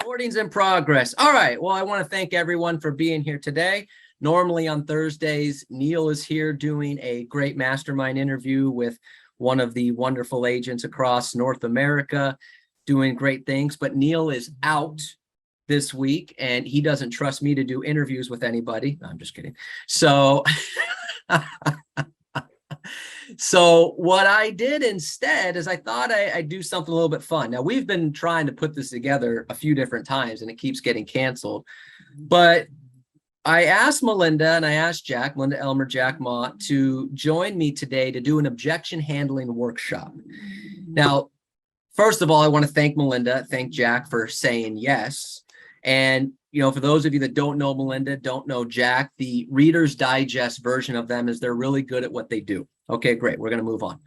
Recordings in progress. All right. Well, I want to thank everyone for being here today. Normally on Thursdays, Neil is here doing a great mastermind interview with one of the wonderful agents across North America, doing great things. But Neil is out this week and he doesn't trust me to do interviews with anybody. No, I'm just kidding. So So what I did instead is I thought I'd do something a little bit fun. Now, we've been trying to put this together a few different times and it keeps getting canceled. But I asked Melinda and I asked Jack, Melinda, Elmer, Jack Mott, to join me today to do an objection handling workshop. Now, first of all, I want to thank Melinda, thank Jack for saying yes. And for those of you that don't know Melinda, don't know Jack, the Reader's Digest version of them is they're really good at what they do. Okay, great. We're going to move on.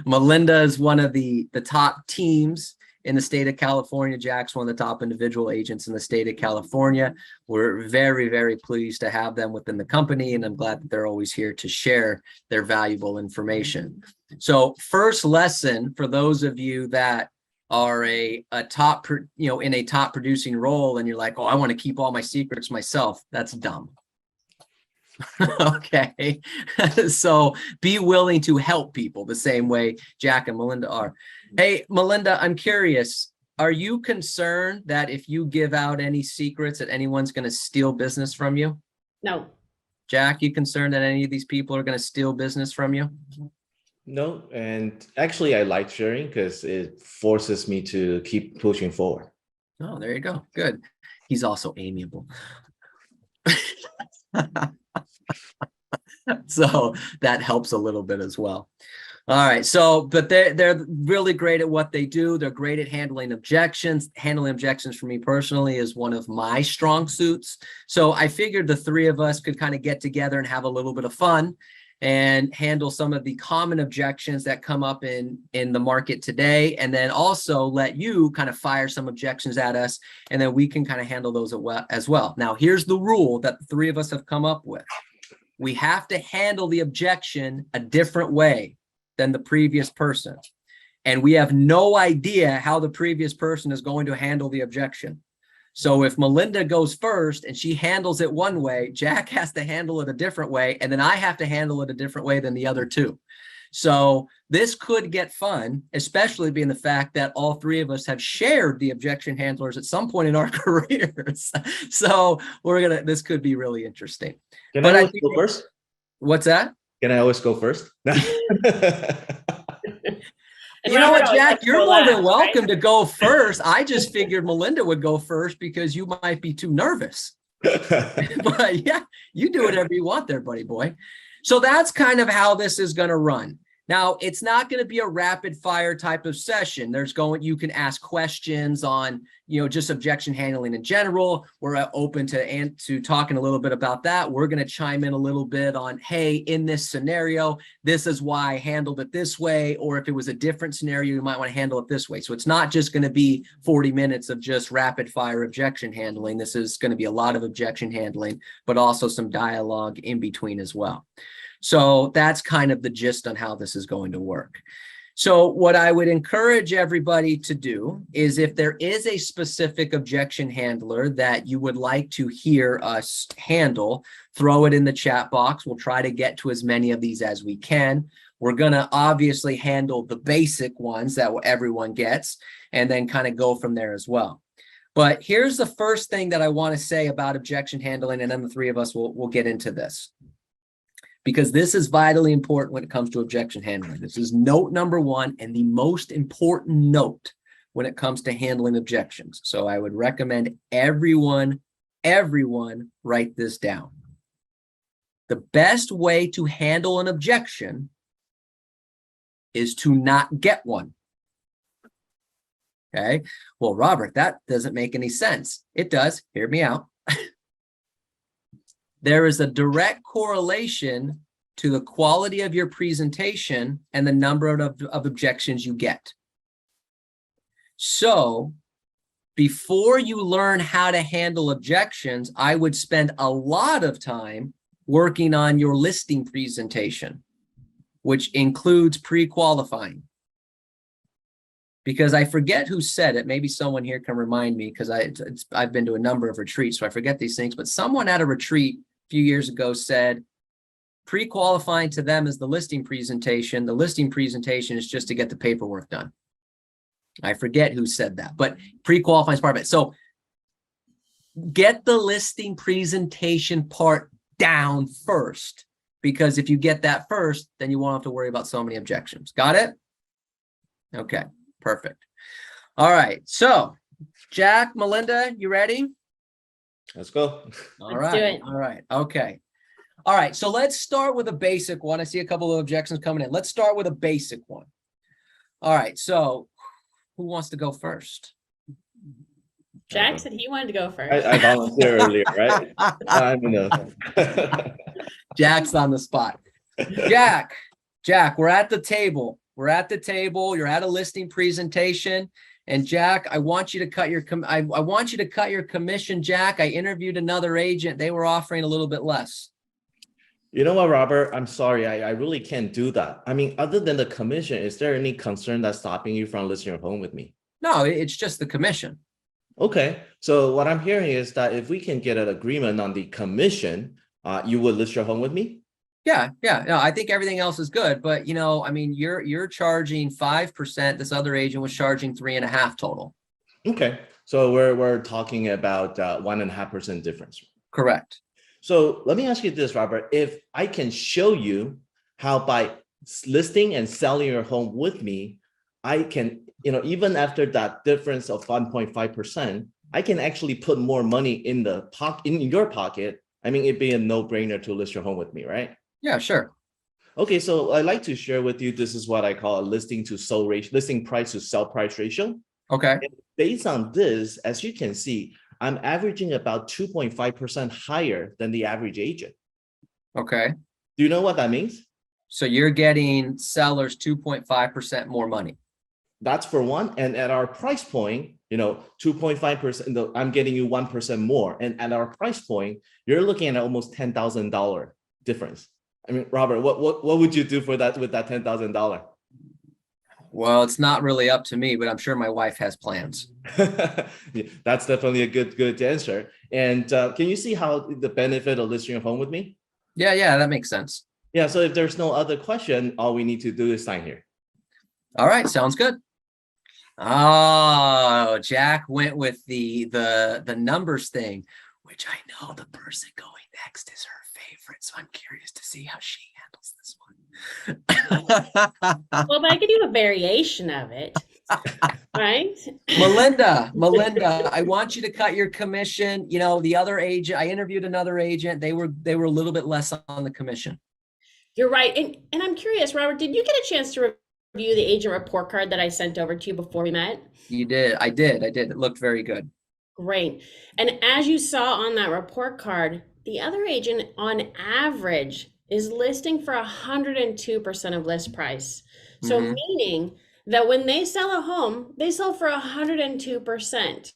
Melinda is one of the top teams in the state of California. Jack's one of the top individual agents in the state of California. We're very, very pleased to have them within the company, and I'm glad that they're always here to share their valuable information. So first lesson for those of you that are a top, in a top producing role and you're like, oh, I want to keep all my secrets myself. That's dumb. Okay. So be willing to help people the same way Jack and Melinda are. Hey, Melinda, I'm curious. Are you concerned that if you give out any secrets that anyone's going to steal business from you? No. Jack, you concerned that any of these people are going to steal business from you? No, and actually I like sharing because it forces me to keep pushing forward. Oh, there you go. Good. He's also amiable. So that helps a little bit as well. All right. So, but they're really great at what they do. They're great at handling objections. Handling objections for me personally is one of my strong suits. So I figured the three of us could kind of get together and have a little bit of fun and handle some of the common objections that come up in the market today, and then also let you kind of fire some objections at us, and then we can kind of handle those as well. Now, here's the rule that the three of us have come up with. We have to handle the objection a different way than the previous person, and we have no idea how the previous person is going to handle the objection. So if Melinda goes first and she handles it one way, Jack has to handle it a different way, and then I have to handle it a different way than the other two. So this could get fun, especially being the fact that all three of us have shared the objection handlers at some point in our careers. So this could be really interesting. Can I always go first? What's that? Can I always go first? You know what, Jack, you're more than welcome to go first. I just figured Melinda would go first because you might be too nervous. But yeah, you do whatever you want there, buddy boy. So that's kind of how this is going to run. Now, it's not going to be a rapid fire type of session. You can ask questions on, just objection handling in general. We're open to talking a little bit about that. We're going to chime in a little bit on, hey, in this scenario, this is why I handled it this way. Or if it was a different scenario, you might want to handle it this way. So it's not just going to be 40 minutes of just rapid fire objection handling. This is going to be a lot of objection handling, but also some dialogue in between as well. So that's kind of the gist on how this is going to work. So what I would encourage everybody to do is, if there is a specific objection handler that you would like to hear us handle, throw it in the chat box. We'll try to get to as many of these as we can. We're going to obviously handle the basic ones that everyone gets, and then kind of go from there as well. But here's the first thing that I want to say about objection handling, and then the three of us will get into this, because this is vitally important when it comes to objection handling. This is note number one and the most important note when it comes to handling objections. So I would recommend everyone write this down. The best way to handle an objection is to not get one. Okay. Well, Robert, that doesn't make any sense. It does. Hear me out. There is a direct correlation to the quality of your presentation and the number of objections you get. So before you learn how to handle objections, I would spend a lot of time working on your listing presentation, which includes pre-qualifying. Because I forget who said it. Maybe someone here can remind me, because I've been to a number of retreats, so I forget these things. But someone at a retreat a few years ago said pre-qualifying to them is the listing presentation. The listing presentation is just to get the paperwork done. I forget who said that, but pre-qualifying is part of it. So get the listing presentation part down first, because if you get that first, then you won't have to worry about so many objections. Got it? Okay. Perfect. All right. So, Jack, Melinda, you ready? Let's go. All right. All right. Okay. All right. So let's start with a basic one. I see a couple of objections coming in. Let's start with a basic one. All right. So who wants to go first? Jack said he wanted to go first. I volunteered earlier, right? I don't know. Jack's on the spot. Jack, we're at the table. We're at the table. You're at a listing presentation, and Jack, I want you to cut your I want you to cut your commission. Jack, I interviewed another agent. They were offering a little bit less. You know what, Robert? I'm sorry. I really can't do that. I mean, other than the commission, is there any concern that's stopping you from listing your home with me? No, it's just the commission. Okay. So what I'm hearing is that if we can get an agreement on the commission, you would list your home with me? Yeah. No, I think everything else is good, but I mean, you're charging 5%. This other agent was charging 3.5% total. Okay, so we're talking about 1.5% difference. Correct. So let me ask you this, Robert. If I can show you how by listing and selling your home with me, I can, even after that difference of 1.5%, I can actually put more money in your pocket. I mean, it'd be a no-brainer to list your home with me, right? Yeah, sure. Okay, so I'd like to share with you, this is what I call a listing price to sell price ratio. Okay. And based on this, as you can see, I'm averaging about 2.5% higher than the average agent. Okay. Do you know what that means? So you're getting sellers 2.5% more money. That's for one. And at our price point, 2.5%, I'm getting you 1% more. And at our price point, you're looking at almost $10,000 difference. I mean, Robert, what would you do for that with that $10,000? Well, it's not really up to me, but I'm sure my wife has plans. That's definitely a good answer. And can you see how the benefit of listing your home with me? Yeah, that makes sense. Yeah, so if there's no other question, all we need to do is sign here. All right, sounds good. Oh, Jack went with the numbers thing, which I know the person going next is her favorite. So I'm curious to see how she handles this one. Well, but I could do a variation of it, right? Melinda, I want you to cut your commission. The other agent, I interviewed another agent. They were a little bit less on the commission. You're right. And I'm curious, Robert, did you get a chance to review the agent report card that I sent over to you before we met? You did. I did. It looked very good. Great. And as you saw on that report card, the other agent on average is listing for 102% of list price. So meaning that when they sell a home, they sell for 102%.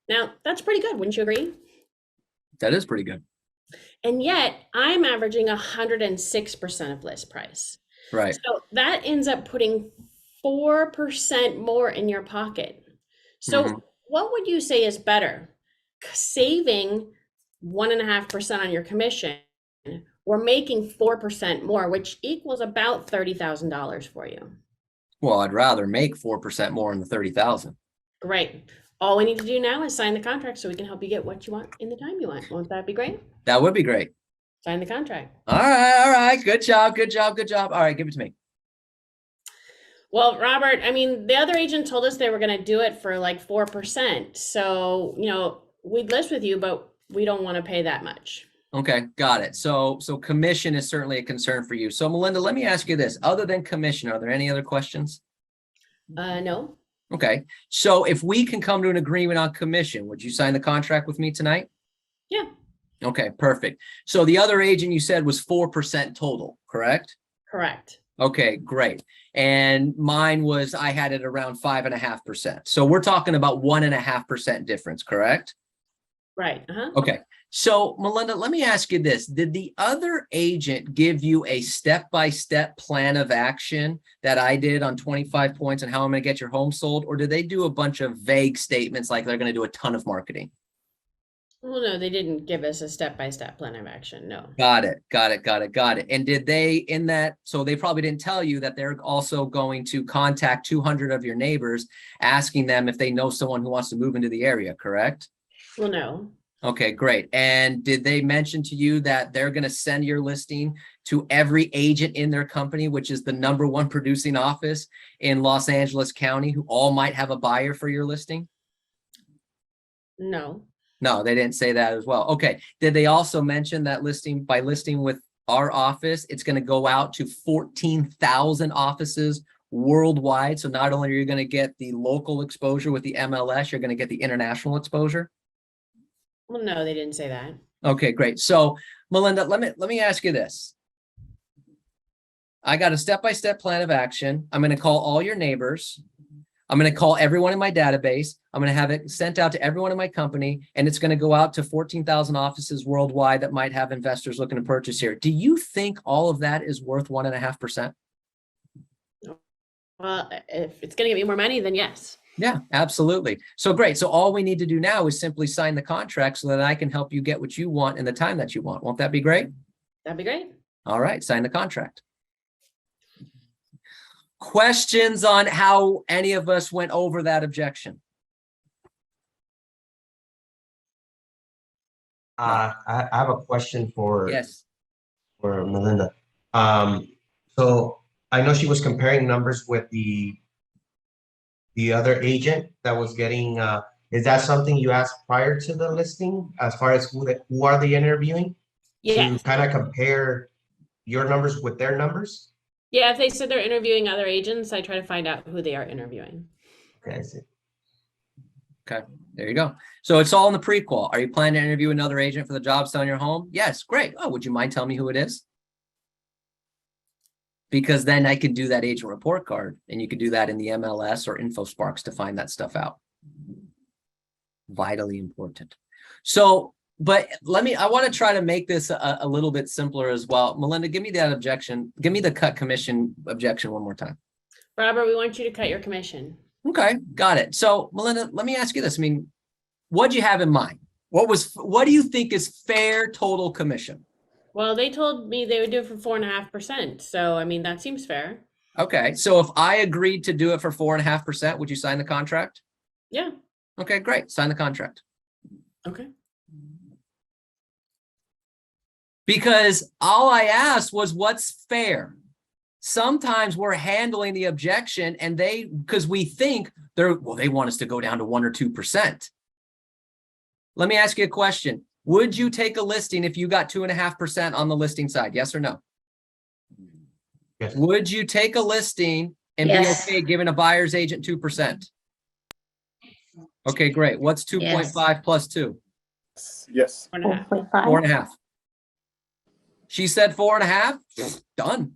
Now, that's pretty good, wouldn't you agree? That is pretty good. And yet I'm averaging 106% of list price. Right. So that ends up putting 4% more in your pocket. So what would you say is better? Saving 1.5% on your commission or making 4% more, which equals about $30,000 for you? Well, I'd rather make 4% more than the 30,000. Great. All we need to do now is sign the contract so we can help you get what you want in the time you want. Won't that be great? That would be great. Sign the contract. All right. Good job. All right, give it to me. Well, Robert, I mean, the other agent told us they were going to do it for like 4%. So, we'd list with you, but we don't want to pay that much. Okay, got it. So commission is certainly a concern for you. So Melinda, let me ask you this. Other than commission, are there any other questions? No. Okay. So if we can come to an agreement on commission, would you sign the contract with me tonight? Yeah. Okay, perfect. So the other agent you said was 4% total, correct? Correct. Okay, great. And mine was, I had it around 5.5%. So we're talking about 1.5% difference, correct? Right. Okay. So, Melinda, let me ask you this. Did the other agent give you a step-by-step plan of action that I did on 25 points on how I'm going to get your home sold? Or did they do a bunch of vague statements like they're going to do a ton of marketing? Well, no, they didn't give us a step-by-step plan of action. No. Got it. And did they in that, so they probably didn't tell you that they're also going to contact 200 of your neighbors, asking them if they know someone who wants to move into the area, correct? Well, no. Okay, great. And did they mention to you that they're going to send your listing to every agent in their company, which is the #1 producing office in Los Angeles County, who all might have a buyer for your listing? No. No, they didn't say that as well. Okay. Did they also mention that by listing with our office, it's going to go out to 14,000 offices worldwide? So not only are you going to get the local exposure with the MLS, you're going to get the international exposure? Well, no, they didn't say that. Okay, great. So Melinda, let me ask you this. I got a step-by-step plan of action. I'm going to call all your neighbors. I'm going to call everyone in my database. I'm going to have it sent out to everyone in my company, and it's going to go out to 14,000 offices worldwide that might have investors looking to purchase here. Do you think all of that is worth 1.5%? Well, if it's going to get me more money, then yes. Yeah, absolutely. So great. So all we need to do now is simply sign the contract so that I can help you get what you want in the time that you want. Won't that be great? That'd be great. All right, sign the contract. Questions on how any of us went over that objection? I have a question for Yes. Melinda. So I know she was comparing numbers with the other agent that was getting. Is that something you asked prior to the listing, as far as who are they interviewing? Yeah. To kind of compare your numbers with their numbers. Yeah, if they said they're interviewing other agents, I try to find out who they are interviewing. Okay, I see. Okay, there you go. So it's all in the prequel. Are you planning to interview another agent for the job selling your home? Yes, great. Oh, would you mind telling me who it is? Because then I can do that agent report card, and you could do that in the MLS or InfoSparks to find that stuff out. Vitally important. So, but I want to try to make this a little bit simpler as well. Melinda, give me that objection. Give me the cut commission objection one more time. Robert, we want you to cut your commission. Okay, got it. So Melinda, let me ask you this. I mean, what do you have in mind? What do you think is fair total commission? Well, they told me they would do it for 4.5%. So, I mean, that seems fair. Okay, so if I agreed to do it for 4.5%, would you sign the contract? Yeah. Okay, great. Sign the contract. Okay. Because all I asked was what's fair. Sometimes we're handling the objection and because we think they want us to go down to 1 or 2%. Let me ask you a question. Would you take a listing if you got 2.5% on the listing side? Yes or no? Yes. Would you take a listing and be okay giving a buyer's agent 2%? Okay, great. What's 2.5 plus 2? Yes. 4.5. 4.5. She said 4.5. Done.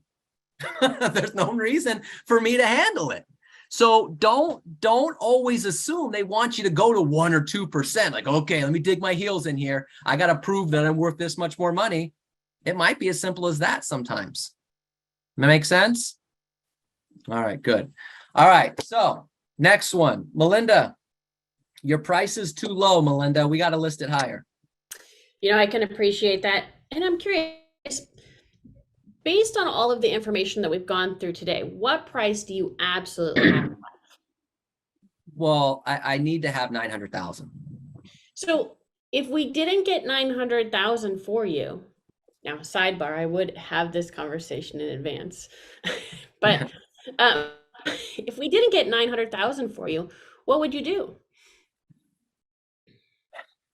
There's no reason for me to handle it. So don't always assume they want you to go to 1 or 2%. Like, okay, let me dig my heels in here. I got to prove that I'm worth this much more money. It might be as simple as that sometimes. That make sense? All right, good. All right, so next one. Melinda, your price is too low, Melinda. We got to list it higher. You know, I can appreciate that. And I'm curious, based on all of the information that we've gone through today, what price do you absolutely have? Well, I need to have 900,000. So if we didn't get 900,000 for you, now sidebar, I would have this conversation in advance, but if we didn't get 900,000 for you, what would you do?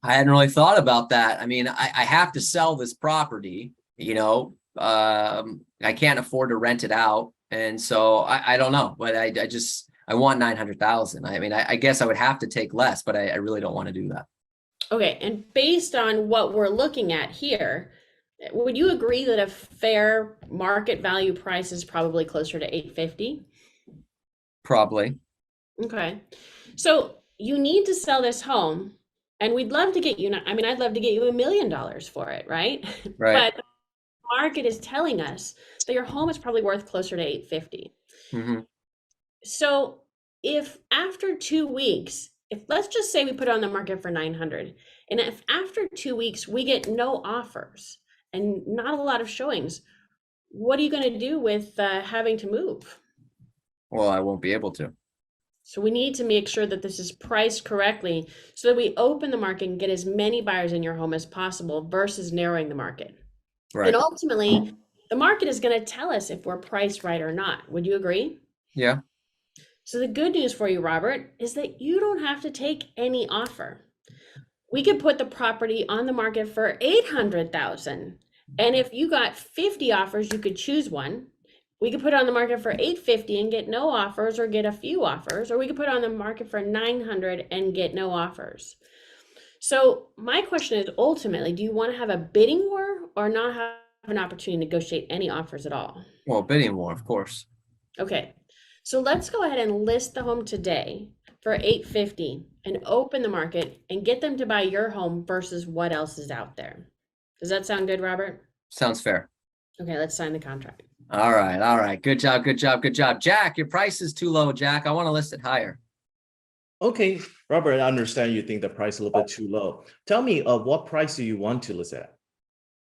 I hadn't really thought about that. I mean, I have to sell this property, you know, I can't afford to rent it out. And so I don't know, but I want 900,000. I mean, I guess I would have to take less, but I really don't want to do that. Okay. And based on what we're looking at here, would you agree that a fair market value price is probably closer to 850? Probably. Okay. So you need to sell this home And we'd love to get you, I mean, I'd love to get you $1 million for it, right? Right. But the market is telling us that your home is probably worth closer to 850. Mm-hmm. So if after 2 weeks, if let's just say we put it on the market for 900, and if after 2 weeks we get no offers and not a lot of showings, what are you going to do with having to move? Well, I won't be able to. So we need to make sure that this is priced correctly so that we open the market and get as many buyers in your home as possible versus narrowing the market. Right. And ultimately, the market is going to tell us if we're priced right or not. Would you agree? Yeah. So the good news for you, Robert, is that you don't have to take any offer. We could put the property on the market for 800,000. And if you got 50 offers, you could choose one. We could put it on the market for 850 and get no offers or get a few offers, or we could put it on the market for 900 and get no offers. So my question is ultimately, do you want to have a bidding war or not have an opportunity to negotiate any offers at all? Well, bidding war, of course. Okay. So let's go ahead and list the home today for 850 and open the market and get them to buy your home versus what else is out there. Does that sound good, Robert? Sounds fair. Okay, let's sign the contract. All right. All right. Good job. Good job. Good job. Jack, your price is too low, Jack. I want to list it higher. Okay, Robert, I understand you think the price is a little bit too low. Tell me, what price do you want to list at?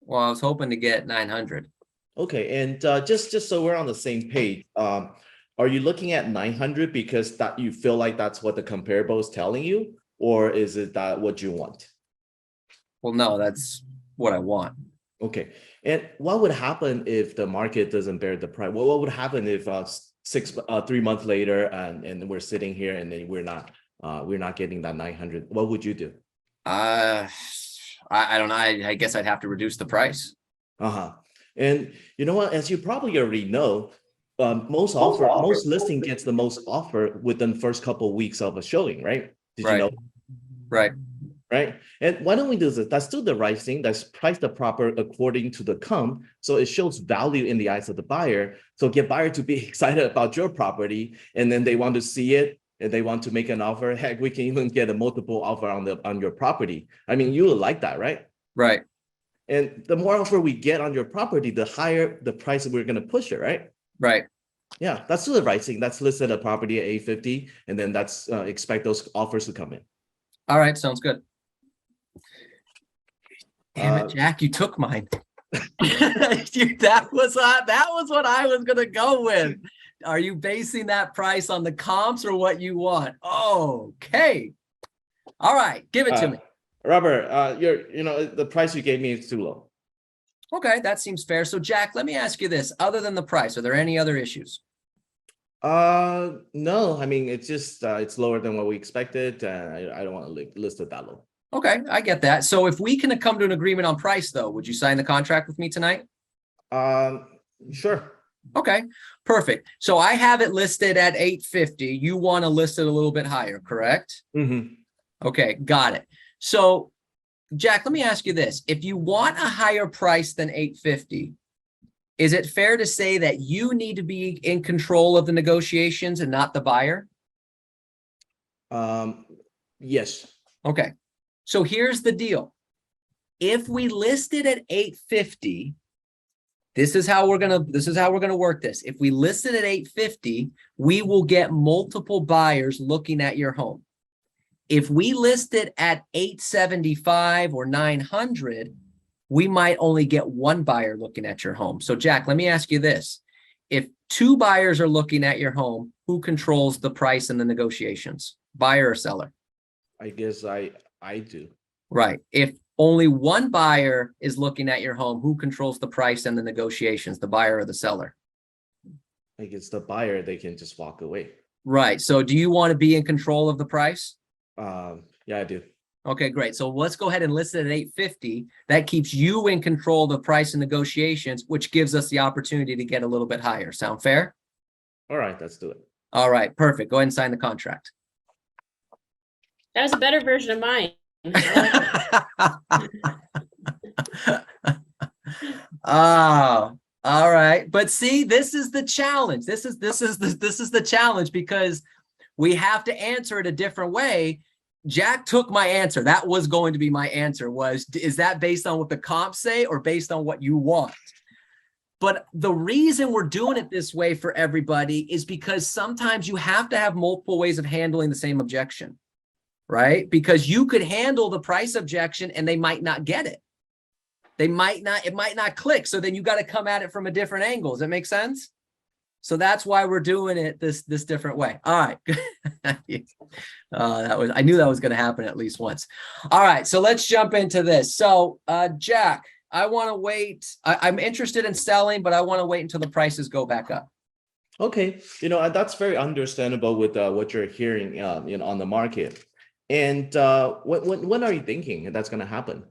Well, I was hoping to get 900. Okay, and just so we're on the same page, are you looking at 900 because that you feel like that's what the comparable is telling you, or is it that what you want? Well, no, that's what I want. Okay, and what would happen if the market doesn't bear the price? What would happen if 3 months later and we're sitting here and then we're not getting that 900? What would you do? I don't know. I guess I'd have to reduce the price. And you know what? As you probably already know, most listing gets the most offer within the first couple of weeks of a showing, right? Did you know? Right. Right. And why don't we do this? Let's do the right thing. Let's price the proper according to the comp. So it shows value in the eyes of the buyer. So get buyer to be excited about your property, and then they want to see it and they want to make an offer. Heck, we can even get a multiple offer on your property. I mean, you would like that, right? Right. And the more offer we get on your property, the higher the price we're going to push it, right? Right. Yeah, that's the right thing. That's listed a property at 850, and then that's expect those offers to come in. All right, sounds good. Damn it, Jack, you took mine. Dude, that was what I was gonna go with. Are you basing that price on the comps or what you want? Okay. All right, give it to me. Robert, the price you gave me is too low. Okay, that seems fair. So Jack, let me ask you this. Other than the price, are there any other issues? No, I mean, it's just it's lower than what we expected. I don't want to list it that low. Okay, I get that. So if we can come to an agreement on price, though, would you sign the contract with me tonight? Sure. Okay, perfect. So I have it listed at 850. You want to list it a little bit higher, correct? Mm-hmm. Okay, got it. So Jack, let me ask you this. If you want a higher price than 850, is it fair to say that you need to be in control of the negotiations and not the buyer? Yes. Okay. So here's the deal. If we list it at 850, this is how we're gonna work this. If we list it at 850, we will get multiple buyers looking at your home. If we list it at 875 or 900, we might only get one buyer looking at your home. So Jack, let me ask you this. If two buyers are looking at your home, who controls the price and the negotiations? Buyer or seller? I guess I do. Right. If only one buyer is looking at your home, who controls the price and the negotiations, the buyer or the seller? I guess the buyer, they can just walk away. Right. So do you want to be in control of the price? Yeah, I do. Okay, great. So let's go ahead and list it at 850. That keeps you in control of the price and negotiations, which gives us the opportunity to get a little bit higher. Sound fair? All right, let's do it. All right, perfect. Go ahead and sign the contract. That was a better version of mine. Oh, all right. But see, this is the challenge. This is the challenge because we have to answer it a different way. Jack took my answer. That was going to be my answer is that based on what the comps say or based on what you want? But the reason we're doing it this way for everybody is because sometimes you have to have multiple ways of handling the same objection, right? Because you could handle the price objection and they might not get it. It might not click. So then you got to come at it from a different angle. Does that make sense? So that's why we're doing it this different way. All right. I knew that was going to happen at least once. All right. So let's jump into this. So Jack, I want to wait. I'm interested in selling, but I want to wait until the prices go back up. Okay. That's very understandable with what you're hearing, on the market. And when are you thinking that's going to happen?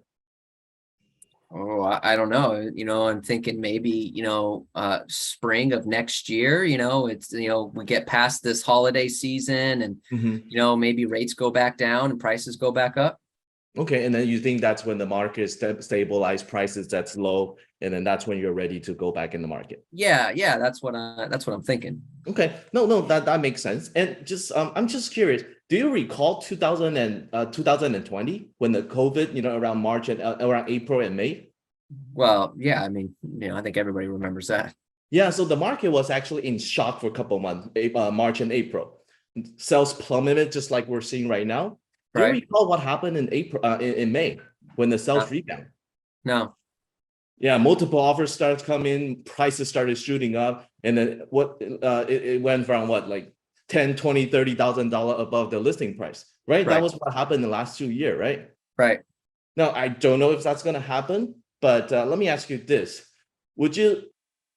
Oh, I don't know. I'm thinking maybe, spring of next year, we get past this holiday season and, maybe rates go back down and prices go back up. Okay. And then you think that's when the market stabilize prices that's low. And then that's when you're ready to go back in the market. Yeah. That's what I'm thinking. Okay. No, that makes sense. And I'm just curious, do you recall 2020 when the COVID, around March and around April and May? Well, yeah, I mean, I think everybody remembers that. Yeah. So the market was actually in shock for a couple of months, March and April. Sales plummeted just like we're seeing right now. Do you recall what happened in April, in May when the sales rebound? No. Yeah, multiple offers started coming, prices started shooting up, and then it went from like $10,000, $20,000, $30,000 above the listing price, right? That was what happened in the last 2 years, right? Right. Now I don't know if that's going to happen, but let me ask you this: would you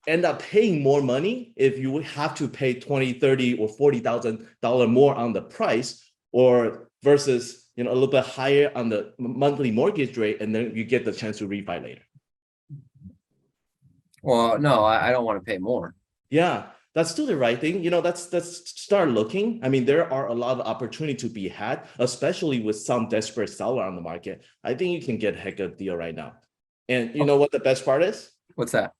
end up paying more money if you would have to pay $20,000, $30,000, or $40,000 more on the price, or versus a little bit higher on the monthly mortgage rate, and then you get the chance to refi later? Well, no, I don't want to pay more. Yeah, that's still the right thing. Let's start looking. I mean, there are a lot of opportunity to be had, especially with some desperate seller on the market. I think you can get a heck of a deal right now. And you know what the best part is? What's that?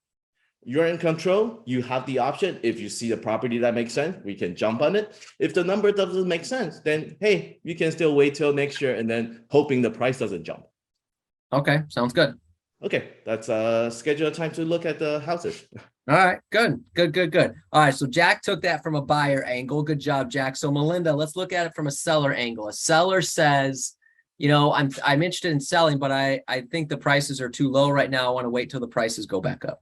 You're in control. You have the option. If you see the property that makes sense, we can jump on it. If the number doesn't make sense, then hey, you can still wait till next year and then hoping the price doesn't jump. Okay, sounds good. Okay, let's schedule a time to look at the houses. All right, good. All right, so Jack took that from a buyer angle. Good job, Jack. So Melinda, let's look at it from a seller angle. A seller says, I'm interested in selling, but I think the prices are too low right now. I want to wait till the prices go back up.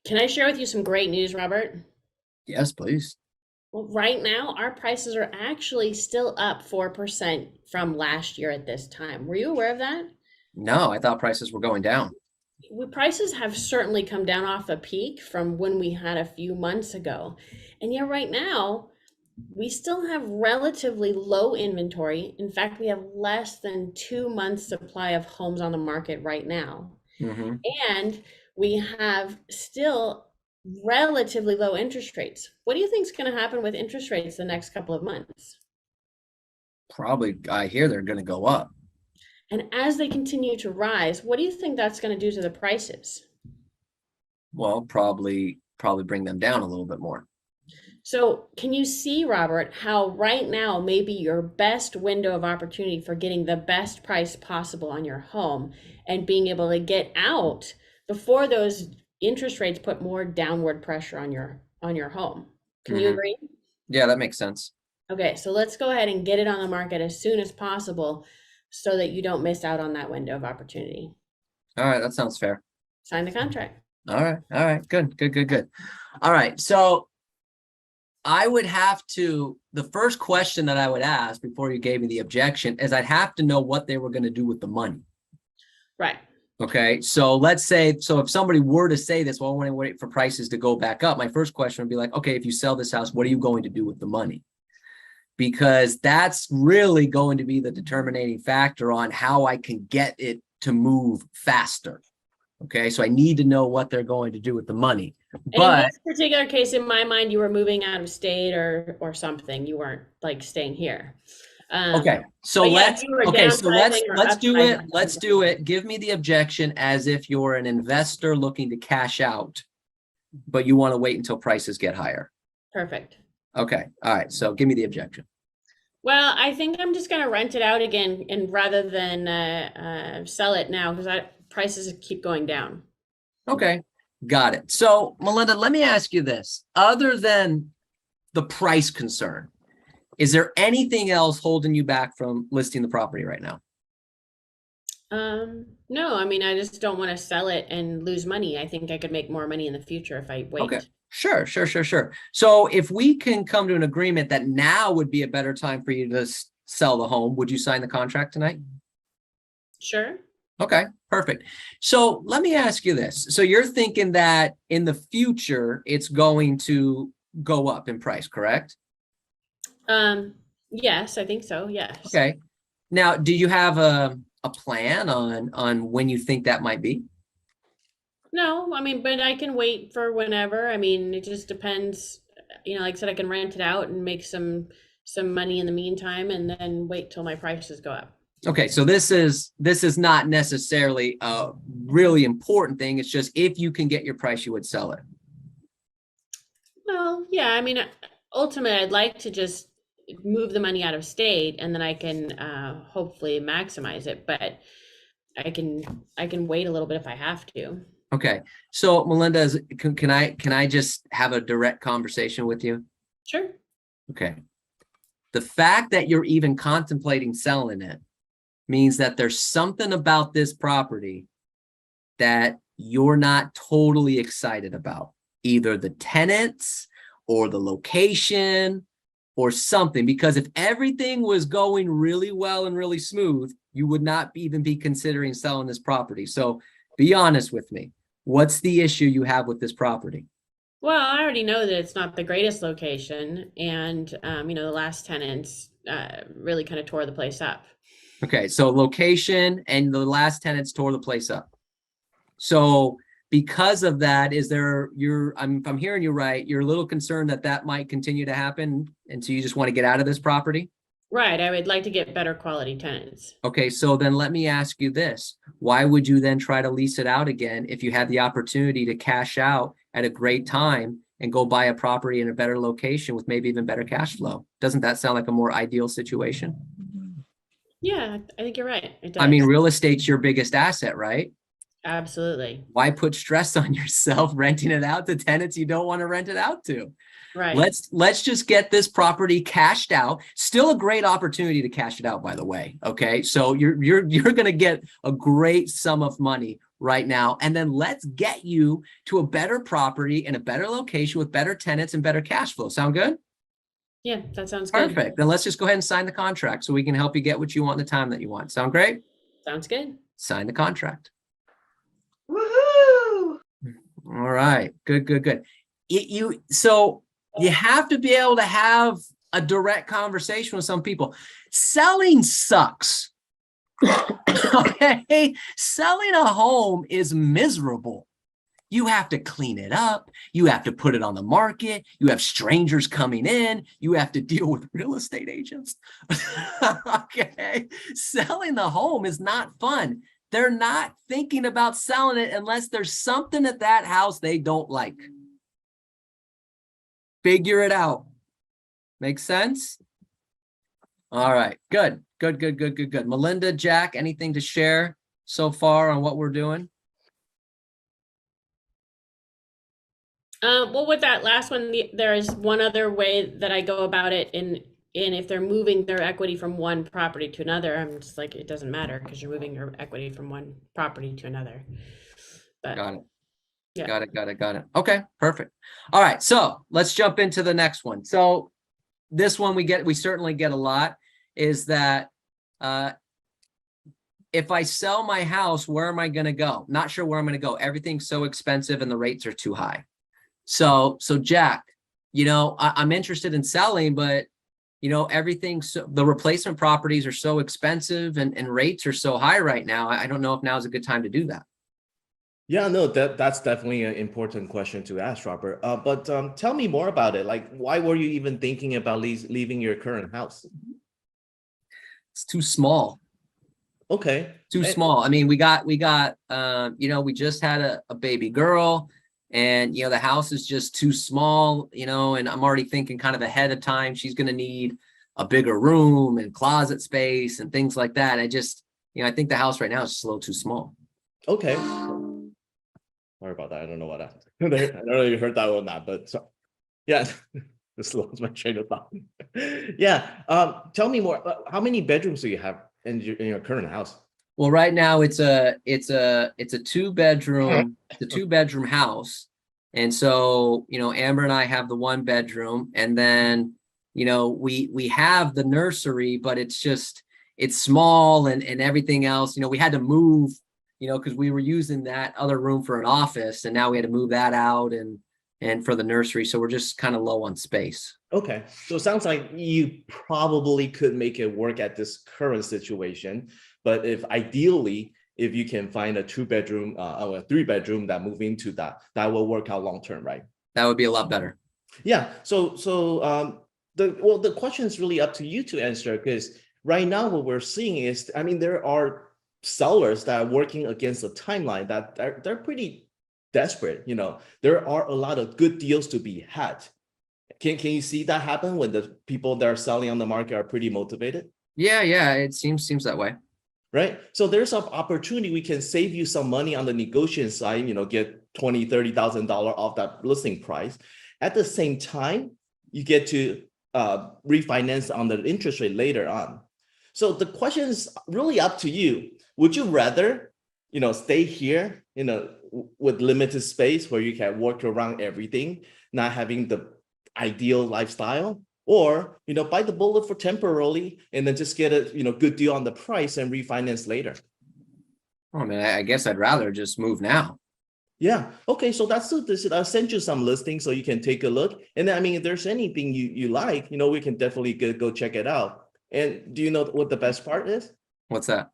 Can I share with you some great news, Robert? Yes, please. Well, right now, our prices are actually still up 4% from last year at this time. Were you aware of that? No, I thought prices were going down. Prices have certainly come down off a peak from when we had a few months ago. And yet right now, we still have relatively low inventory. In fact, we have less than 2 months supply of homes on the market right now. And we have still relatively low interest rates. What do you think is going to happen with interest rates the next couple of months? Probably, I hear they're going to go up. And as they continue to rise, what do you think that's going to do to the prices? Well, probably bring them down a little bit more. So can you see, Robert, how right now maybe your best window of opportunity for getting the best price possible on your home and being able to get out before those interest rates put more downward pressure on your home? Can you agree? Yeah, that makes sense. Okay, so let's go ahead and get it on the market as soon as possible so that you don't miss out on that window of opportunity. All right, that sounds fair. Sign the contract. All right, good. All right, so I would have to, the first question that I would ask before you gave me the objection is I'd have to know what they were going to do with the money. Right. Okay, so let's say, if somebody were to say this, well, I want to wait for prices to go back up, my first question would be like, okay, if you sell this house, what are you going to do with the money? Because that's really going to be the determining factor on how I can get it to move faster. Okay, so I need to know what they're going to do with the money. But in this particular case, in my mind, you were moving out of state or something. You weren't like staying here. Okay, so let's do it. Let's do it. Give me the objection as if you're an investor looking to cash out, but you want to wait until prices get higher. Perfect. Okay. All right. So give me the objection. Well, I think I'm just gonna rent it out again, and rather than sell it now, because prices keep going down. Okay, got it. So Melinda, let me ask you this. Other than the price concern, is there anything else holding you back from listing the property right now? No, I mean, I just don't want to sell it and lose money. I think I could make more money in the future if I Okay, wait. sure. So if we can come to an agreement that now would be a better time for you to sell the home, would you sign the contract tonight? Sure. Okay, perfect. So let me ask you this. So you're thinking that in the future, it's going to go up in price, correct? Yes, I think so. Yes. Okay. Now, do you have a plan on when you think that might be? No, I mean, but I can wait for whenever. I mean, it just depends. Like I said, I can rent it out and make some money in the meantime, and then wait till my prices go up. Okay, so this is not necessarily a really important thing. It's just if you can get your price, you would sell it. Well, yeah, I mean, ultimately, I'd like to just move the money out of state, and then I can hopefully maximize it. But I can wait a little bit if I have to. Okay, so Melinda, can I just have a direct conversation with you? Sure. Okay. The fact that you're even contemplating selling it means that there's something about this property that you're not totally excited about, either the tenants or the location or something. Because if everything was going really well and really smooth, you would not even be considering selling this property. So be honest with me. What's the issue you have with this property? Well, I already know that it's not the greatest location, and the last tenants really kind of tore the place up. Okay, so location and the last tenants tore the place up. So because of that, if I'm hearing you right, you're a little concerned that might continue to happen, and so you just want to get out of this property? Right. I would like to get better quality tenants. Okay, so then let me ask you this. Why would you then try to lease it out again if you had the opportunity to cash out at a great time and go buy a property in a better location with maybe even better cash flow? Doesn't that sound like a more ideal situation? Yeah, I think you're right. It does. I mean, real estate's your biggest asset, right? Absolutely. Why put stress on yourself renting it out to tenants you don't want to rent it out to? Right. Let's just get this property cashed out. Still a great opportunity to cash it out, by the way. Okay, so you're going to get a great sum of money right now, and then let's get you to a better property in a better location with better tenants and better cash flow. Sound good? Yeah, that sounds good. Perfect. Then let's just go ahead and sign the contract so we can help you get what you want in the time that you want. Sound great? Sounds good. Sign the contract. Woohoo! All right. Good. So you have to be able to have a direct conversation with some people. Selling sucks. Okay. Selling a home is miserable. You have to clean it up. You have to put it on the market. You have strangers coming in. You have to deal with real estate agents. Okay. Selling the home is not fun. They're not thinking about selling it unless there's something at that house they don't like. Figure it out. Make sense? All right. Good. Melinda, Jack, anything to share so far on what we're doing? Well, with that last one, there is one other way that I go about it. And if they're moving their equity from one property to another, I'm just like, it doesn't matter because you're moving your equity from one property to another. But Got it. yeah. Got it. Okay, perfect. All right, so let's jump into the next one. So this one we certainly get a lot is that if I sell my house, where am I going to go? Not sure where I'm going to go. Everything's so expensive and the rates are too high. So Jack, I'm interested in selling, but the replacement properties are so expensive and rates are so high right now. I don't know if now is a good time to do that. Yeah, no, that's definitely an important question to ask, Robert. But tell me more about it. Like, why were you even thinking about leaving your current house? It's too small. Okay. Too small. I mean, we just had a baby girl, and the house is just too small, and I'm already thinking kind of ahead of time. She's going to need a bigger room and closet space and things like that. I just, I think the house right now is just a little too small. Okay. Sorry about that. I don't know what happened. I don't know if you heard that or not, but so, yeah, this lost my train of thought. Yeah. Tell me more. How many bedrooms do you have in your current house? Well, right now it's a 2-bedroom, it's a 2-bedroom house. And so, Amber and I have the 1 bedroom, and then, we have the nursery, but it's small and everything else. We had to move, because we were using that other room for an office, and now we had to move that out and for the nursery. So we're just kind of low on space. Okay. So it sounds like you probably could make it work at this current situation. But ideally, if you can find a 2-bedroom or a 3-bedroom that move into that will work out long term, right? That would be a lot better. Yeah. So the question is really up to you to answer, because right now what we're seeing is, there are sellers that are working against a timeline that they're pretty desperate. There are a lot of good deals to be had. Can you see that happen when the people that are selling on the market are pretty motivated? Yeah, it seems that way. Right. So there's an opportunity. We can save you some money on the negotiation side, get $20,000-$30,000 off that listing price. At the same time, you get to refinance on the interest rate later on. So the question is really up to you. Would you rather, stay here, with limited space where you can work around everything, not having the ideal lifestyle? Or, bite the bullet for temporarily and then just get a, good deal on the price and refinance later? Oh, I guess I'd rather just move now. Yeah. Okay. So I'll send you some listings so you can take a look. And then, if there's anything you like, we can definitely go check it out. And do you know what the best part is? What's that?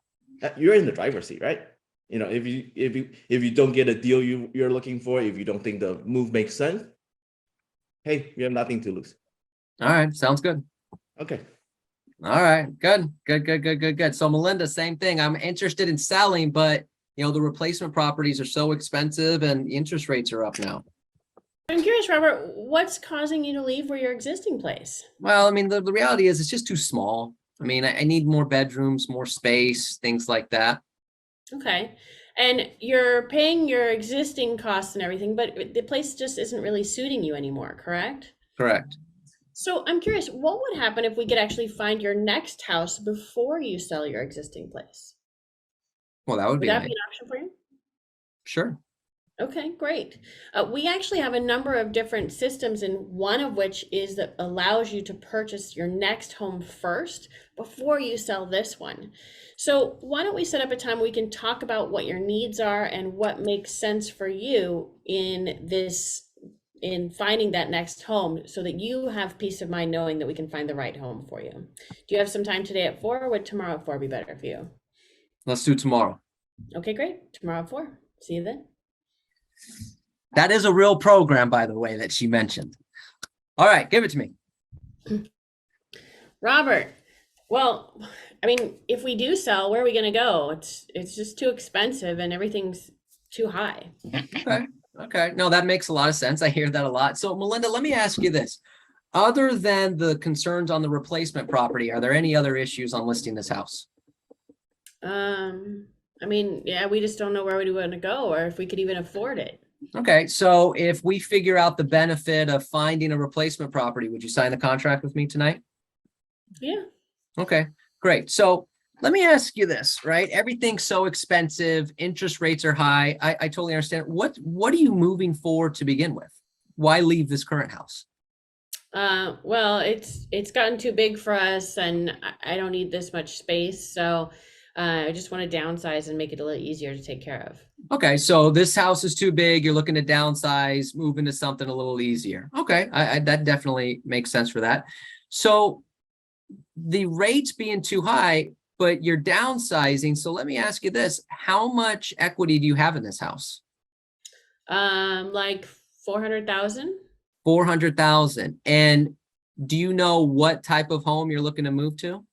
You're in the driver's seat, right? If you don't get a deal you're looking for, if you don't think the move makes sense, hey, you have nothing to lose. All right. Sounds good. Okay. All right. Good. So Melinda, same thing. I'm interested in selling, but the replacement properties are so expensive and the interest rates are up now. I'm curious, Robert, what's causing you to leave your existing place? Well, the reality is it's just too small. I need more bedrooms, more space, things like that. Okay. And you're paying your existing costs and everything, but the place just isn't really suiting you anymore, correct? Correct. So I'm curious, what would happen if we could actually find your next house before you sell your existing place? Well, that would be that nice. be an option for you? Sure. Okay, great. We actually have a number of different systems, and one of which is that allows you to purchase your next home first before you sell this one. So why don't we set up a time we can talk about what your needs are and what makes sense for you in finding that next home, so that you have peace of mind knowing that we can find the right home for you. Do you have some time today at 4, or would tomorrow at 4 be better for you? Let's do tomorrow. Okay, great. Tomorrow at 4. See you then. That is a real program, by the way, that she mentioned. All right, give it to me. Robert, well, if we do sell, where are we going to go? It's just too expensive and everything's too high. Okay. No, that makes a lot of sense. I hear that a lot. So Melinda, let me ask you this. Other than the concerns on the replacement property, are there any other issues on listing this house? Yeah, we just don't know where we want to go or if we could even afford it. Okay. So if we figure out the benefit of finding a replacement property, would you sign the contract with me tonight? Yeah. Okay, great. So let me ask you this, right? Everything's so expensive. Interest rates are high. I totally understand. What are you moving for to begin with? Why leave this current house? Well, it's gotten too big for us, and I don't need this much space. So I just want to downsize and make it a little easier to take care of. Okay, so this house is too big. You're looking to downsize, move into something a little easier. Okay, that definitely makes sense for that. So the rates being too high, but you're downsizing. So let me ask you this. How much equity do you have in this house? Like 400,000. 400,000. And do you know what type of home you're looking to move to?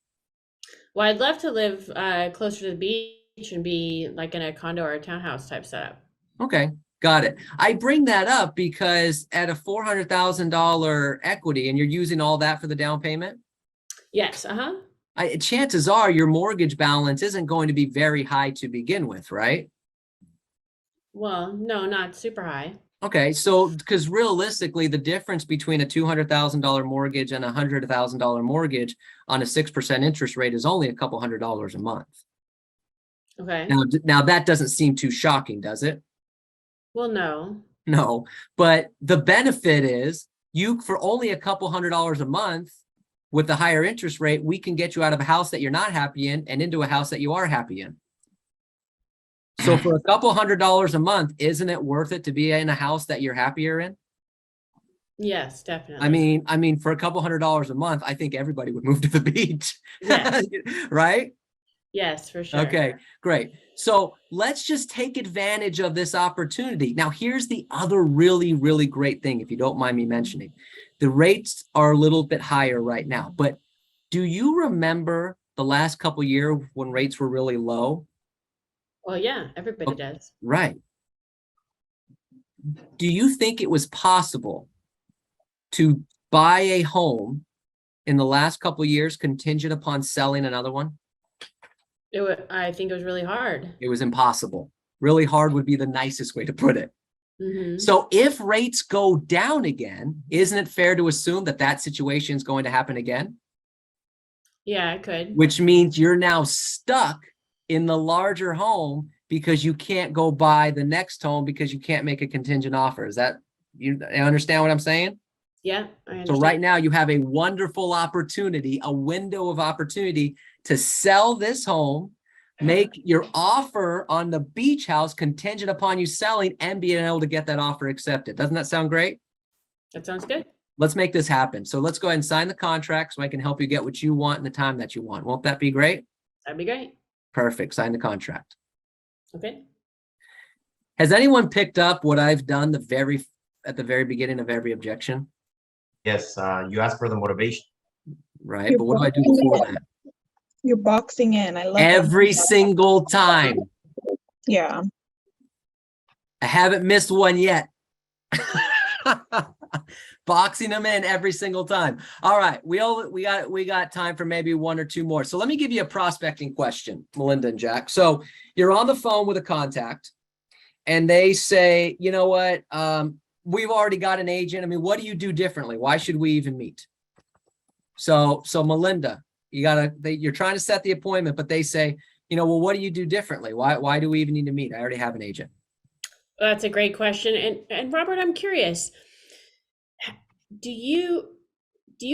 Well, I'd love to live closer to the beach and be like in a condo or a townhouse type setup. Okay, got it. I bring that up because at a $400,000 equity, and you're using all that for the down payment? Yes. Chances are your mortgage balance isn't going to be very high to begin with, right? Well, no, not super high. Okay, so because realistically, the difference between a $200,000 mortgage and a $100,000 mortgage on a 6% interest rate is only a couple $100 a month. Okay. Now that doesn't seem too shocking, does it? Well, no. No, but the benefit is you, for only a couple $100 a month with the higher interest rate, we can get you out of a house that you're not happy in and into a house that you are happy in. So for a couple $100 a month, isn't it worth it to be in a house that you're happier in? Yes, definitely. I mean, for a couple $100 a month, I think everybody would move to the beach. Yes. Right? Yes, for sure. Okay, great. So let's just take advantage of this opportunity. Now, here's the other really, really great thing, if you don't mind me mentioning. The rates are a little bit higher right now, but do you remember the last couple years when rates were really low? Well, yeah, everybody does. Right. Do you think it was possible to buy a home in the last couple of years contingent upon selling another one? I think it was really hard. It was impossible. Really hard would be the nicest way to put it. Mm-hmm. So if rates go down again, isn't it fair to assume that that situation is going to happen again? Yeah, I could. Which means you're now stuck in the larger home because you can't go buy the next home because you can't make a contingent offer. Is that, you understand what I'm saying? Yeah, I understand. So right now you have a wonderful opportunity, a window of opportunity to sell this home, make your offer on the beach house contingent upon you selling and being able to get that offer accepted. Doesn't that sound great? That sounds good. Let's make this happen. So let's go ahead and sign the contract so I can help you get what you want in the time that you want. Won't that be great? That'd be great. Perfect. Sign the contract. Okay. Has anyone picked up what I've done at the very beginning of every objection? Yes, you asked for the motivation. Right. But what do I do before that? You're boxing in. I love Every single time. Yeah. I haven't missed one yet. Boxing them in every single time. All right, we got time for maybe one or two more. So let me give you a prospecting question, Melinda and Jack. So you're on the phone with a contact, and they say, you know what, we've already got an agent. I mean, what do you do differently? Why should we even meet? So Melinda, you're trying to set the appointment, but they say, you know, well, what do you do differently? Why do we even need to meet? I already have an agent. That's a great question. And Robert, I'm curious. Do you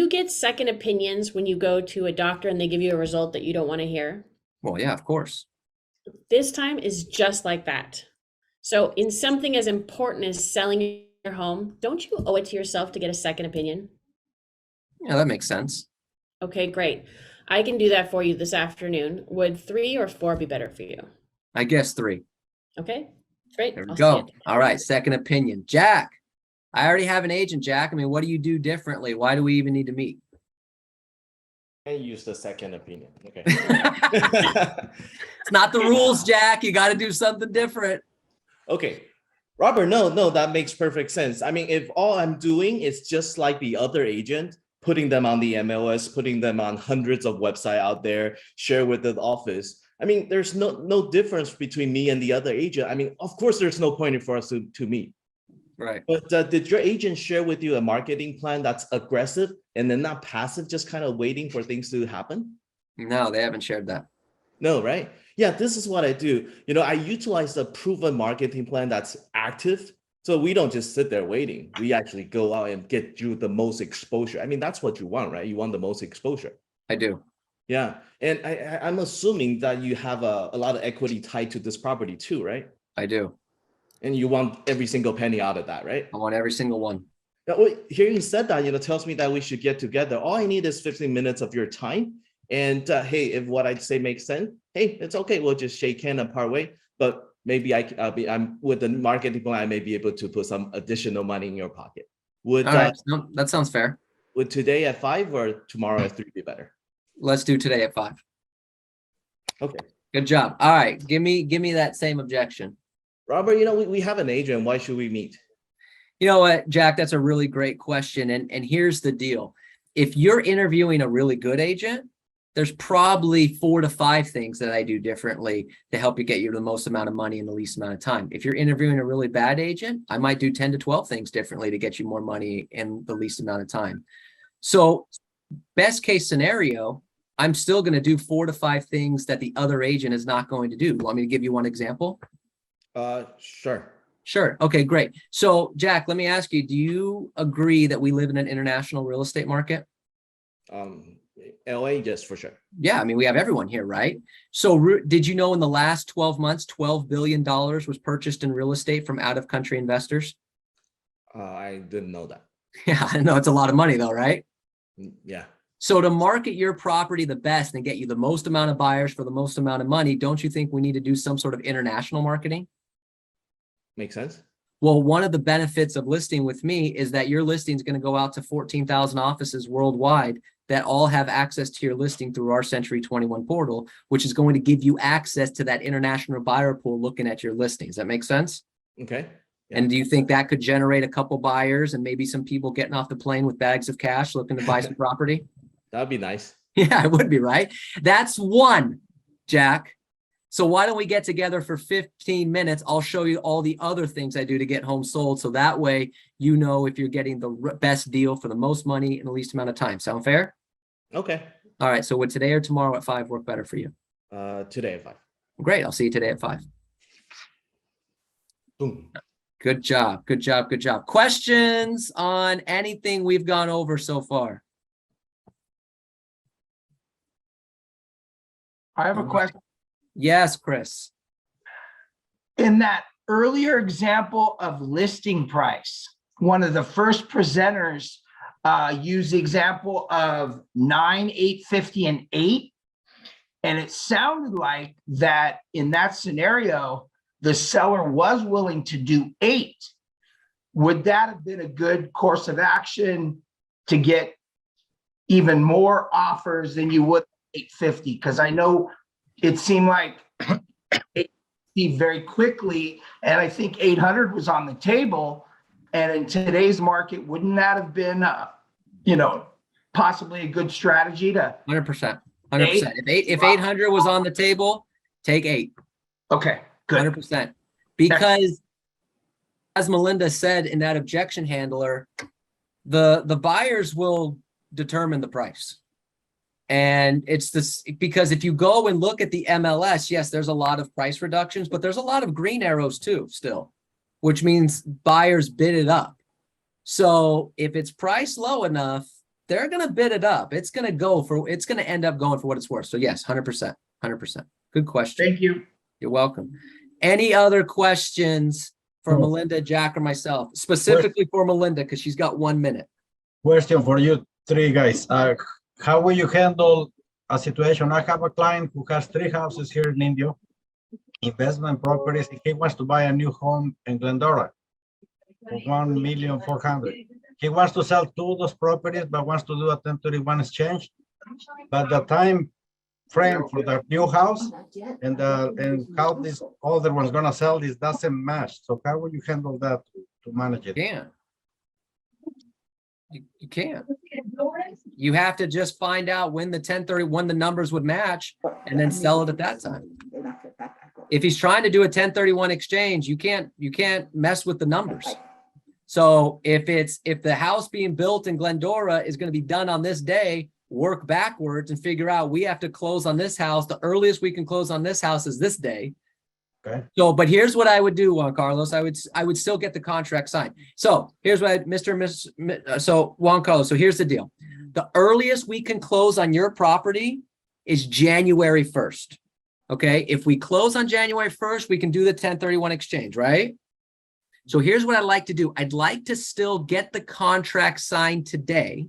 get second opinions when you go to a doctor and they give you a result that you don't want to hear? Well, yeah, of course. This time is just like that. So in something as important as selling your home, don't you owe it to yourself to get a second opinion? Yeah, that makes sense. Okay, great. I can do that for you this afternoon. Would 3 or 4 be better for you? I guess 3. Okay, great. There we I'll go. see you. All right, second opinion. Jack, I already have an agent, Jack. I mean, what do you do differently? Why do we even need to meet? I use the second opinion. Okay. It's not the rules, Jack. You got to do something different. Okay. Robert, no, that makes perfect sense. I mean, if all I'm doing is just like the other agent, putting them on the MLS, putting them on hundreds of websites out there, share with the office. I mean, there's no difference between me and the other agent. I mean, of course, there's no point for us to meet. Right. But did your agent share with you a marketing plan that's aggressive and then not passive, just kind of waiting for things to happen? No, they haven't shared that. No, right? Yeah, this is what I do. You know, I utilize a proven marketing plan that's active. So we don't just sit there waiting. We actually go out and get you the most exposure. I mean, that's what you want, right? You want the most exposure. I do. Yeah. And I'm assuming that you have a lot of equity tied to this property too, right? I do. And you want every single penny out of that, right? I want every single one. Now, well, hearing said that, tells me that we should get together. All I need is 15 minutes of your time. And hey, if what I say makes sense, hey, it's okay. We'll just shake hands and part way. But maybe I'm with the marketing plan, I may be able to put some additional money in your pocket. All right. No, that sounds fair. Would today at 5 or tomorrow at 3 be better? Let's do today at 5. Okay. Good job. All right. Give me that same objection. Robert, we have an agent. Why should we meet? You know what, Jack, that's a really great question. And here's the deal. if you're interviewing a really good agent, there's probably 4 to 5 things that I do differently to help you get you the most amount of money in the least amount of time. If you're interviewing a really bad agent, I might do 10 to 12 things differently to get you more money in the least amount of time. So best case scenario, I'm still going to do 4 to 5 things that the other agent is not going to do. Want me to give you one example? Sure. Sure. Okay, great. So Jack, let me ask you, do you agree that we live in an international real estate market? LA, yes, for sure. Yeah, I mean, we have everyone here, right? So did you know in the last 12 months, $12 billion was purchased in real estate from out-of-country investors? I didn't know that. Yeah, I know it's a lot of money though, right? Yeah. So to market your property the best and get you the most amount of buyers for the most amount of money, don't you think we need to do some sort of international marketing? Makes sense. Well, one of the benefits of listing with me is that your listing is going to go out to 14,000 offices worldwide that all have access to your listing through our Century 21 portal, which is going to give you access to that international buyer pool looking at your listings. That makes sense? Okay. Yeah. And do you think that could generate a couple buyers and maybe some people getting off the plane with bags of cash looking to buy some property? That'd be nice. Yeah, it would be, right? That's one, Jack. So why don't we get together for 15 minutes? I'll show you all the other things I do to get homes sold. So that way, you know if you're getting the best deal for the most money in the least amount of time. Sound fair? Okay. All right. So would today or tomorrow at 5 work better for you? Today at 5. Great. I'll see you today at 5. Boom. Good job. Good job. Good job. Questions on anything we've gone over so far? I have a question. Yes, Chris. In that earlier example of listing price, one of the first presenters used the example of 9, 850, and 8. And it sounded like that in that scenario, the seller was willing to do 8. Would that have been a good course of action to get even more offers than you would 850? Because I know it seemed like 850 very quickly, and I think 800 was on the table. And in today's market, wouldn't that have been, possibly a good strategy to? 100%. 100%. If 800 was on the table, take 8. Okay, good. 100%. Because as Melinda said in that objection handler, the buyers will determine the price. And it's this, because if you go and look at the MLS, yes, there's a lot of price reductions, but there's a lot of green arrows too still, which means buyers bid it up. So if it's priced low enough, they're going to bid it up. It's going to end up going for what it's worth. So yes, 100%, 100%. Good question. Thank you. You're welcome. Any other questions for Melinda, Jack, or myself? Specifically for Melinda, because she's got 1 minute. Question for you 3 guys. How will you handle a situation? I have a client who has 3 houses here in Indio, investment properties. He wants to buy a new home in Glendora for $1,400,000. He wants to sell 2 of those properties, but wants to do a 1031 exchange. But the time frame for the new house and how this other one's gonna sell this doesn't match. So how will you handle that to manage it? You can't. You have to just find out when the 1031, the numbers would match, and then sell it at that time. If he's trying to do a 1031 exchange, you can't mess with the numbers. So if the house being built in Glendora is going to be done on this day, work backwards and figure out we have to close on this house. The earliest we can close on this house is this day. Okay. So, but here's what I would do, Juan Carlos. I would still get the contract signed. So here's what so Juan Carlos. So here's the deal. The earliest we can close on your property is January 1st. Okay. If we close on January 1st, we can do the 1031 exchange, right? So here's what I'd like to do. I'd like to still get the contract signed today.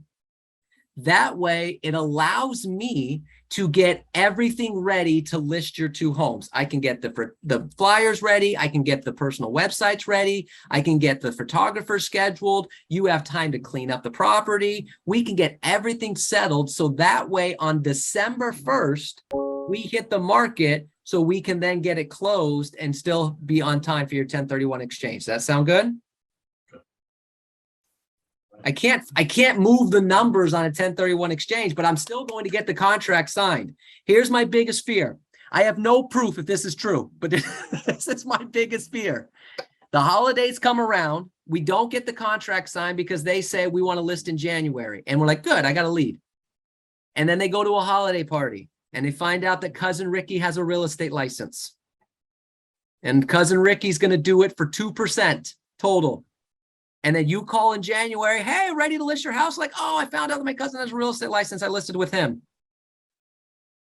That way it allows me to get everything ready to list your 2 homes. I can get the flyers ready. I can get the personal websites ready. I can get the photographer scheduled. You have time to clean up the property. We can get everything settled. So that way on December 1st, we hit the market so we can then get it closed and still be on time for your 1031 exchange. Does that sound good? I can't move the numbers on a 1031 exchange, but I'm still going to get the contract signed. Here's my biggest fear. I have no proof if this is true, but this is my biggest fear. The holidays come around. We don't get the contract signed because they say we want to list in January. And we're like, good, I got a lead. And then they go to a holiday party and they find out that cousin Ricky has a real estate license. And cousin Ricky's going to do it for 2% total. And then you call in January, hey, ready to list your house? Like, oh, I found out that my cousin has a real estate license. I listed with him.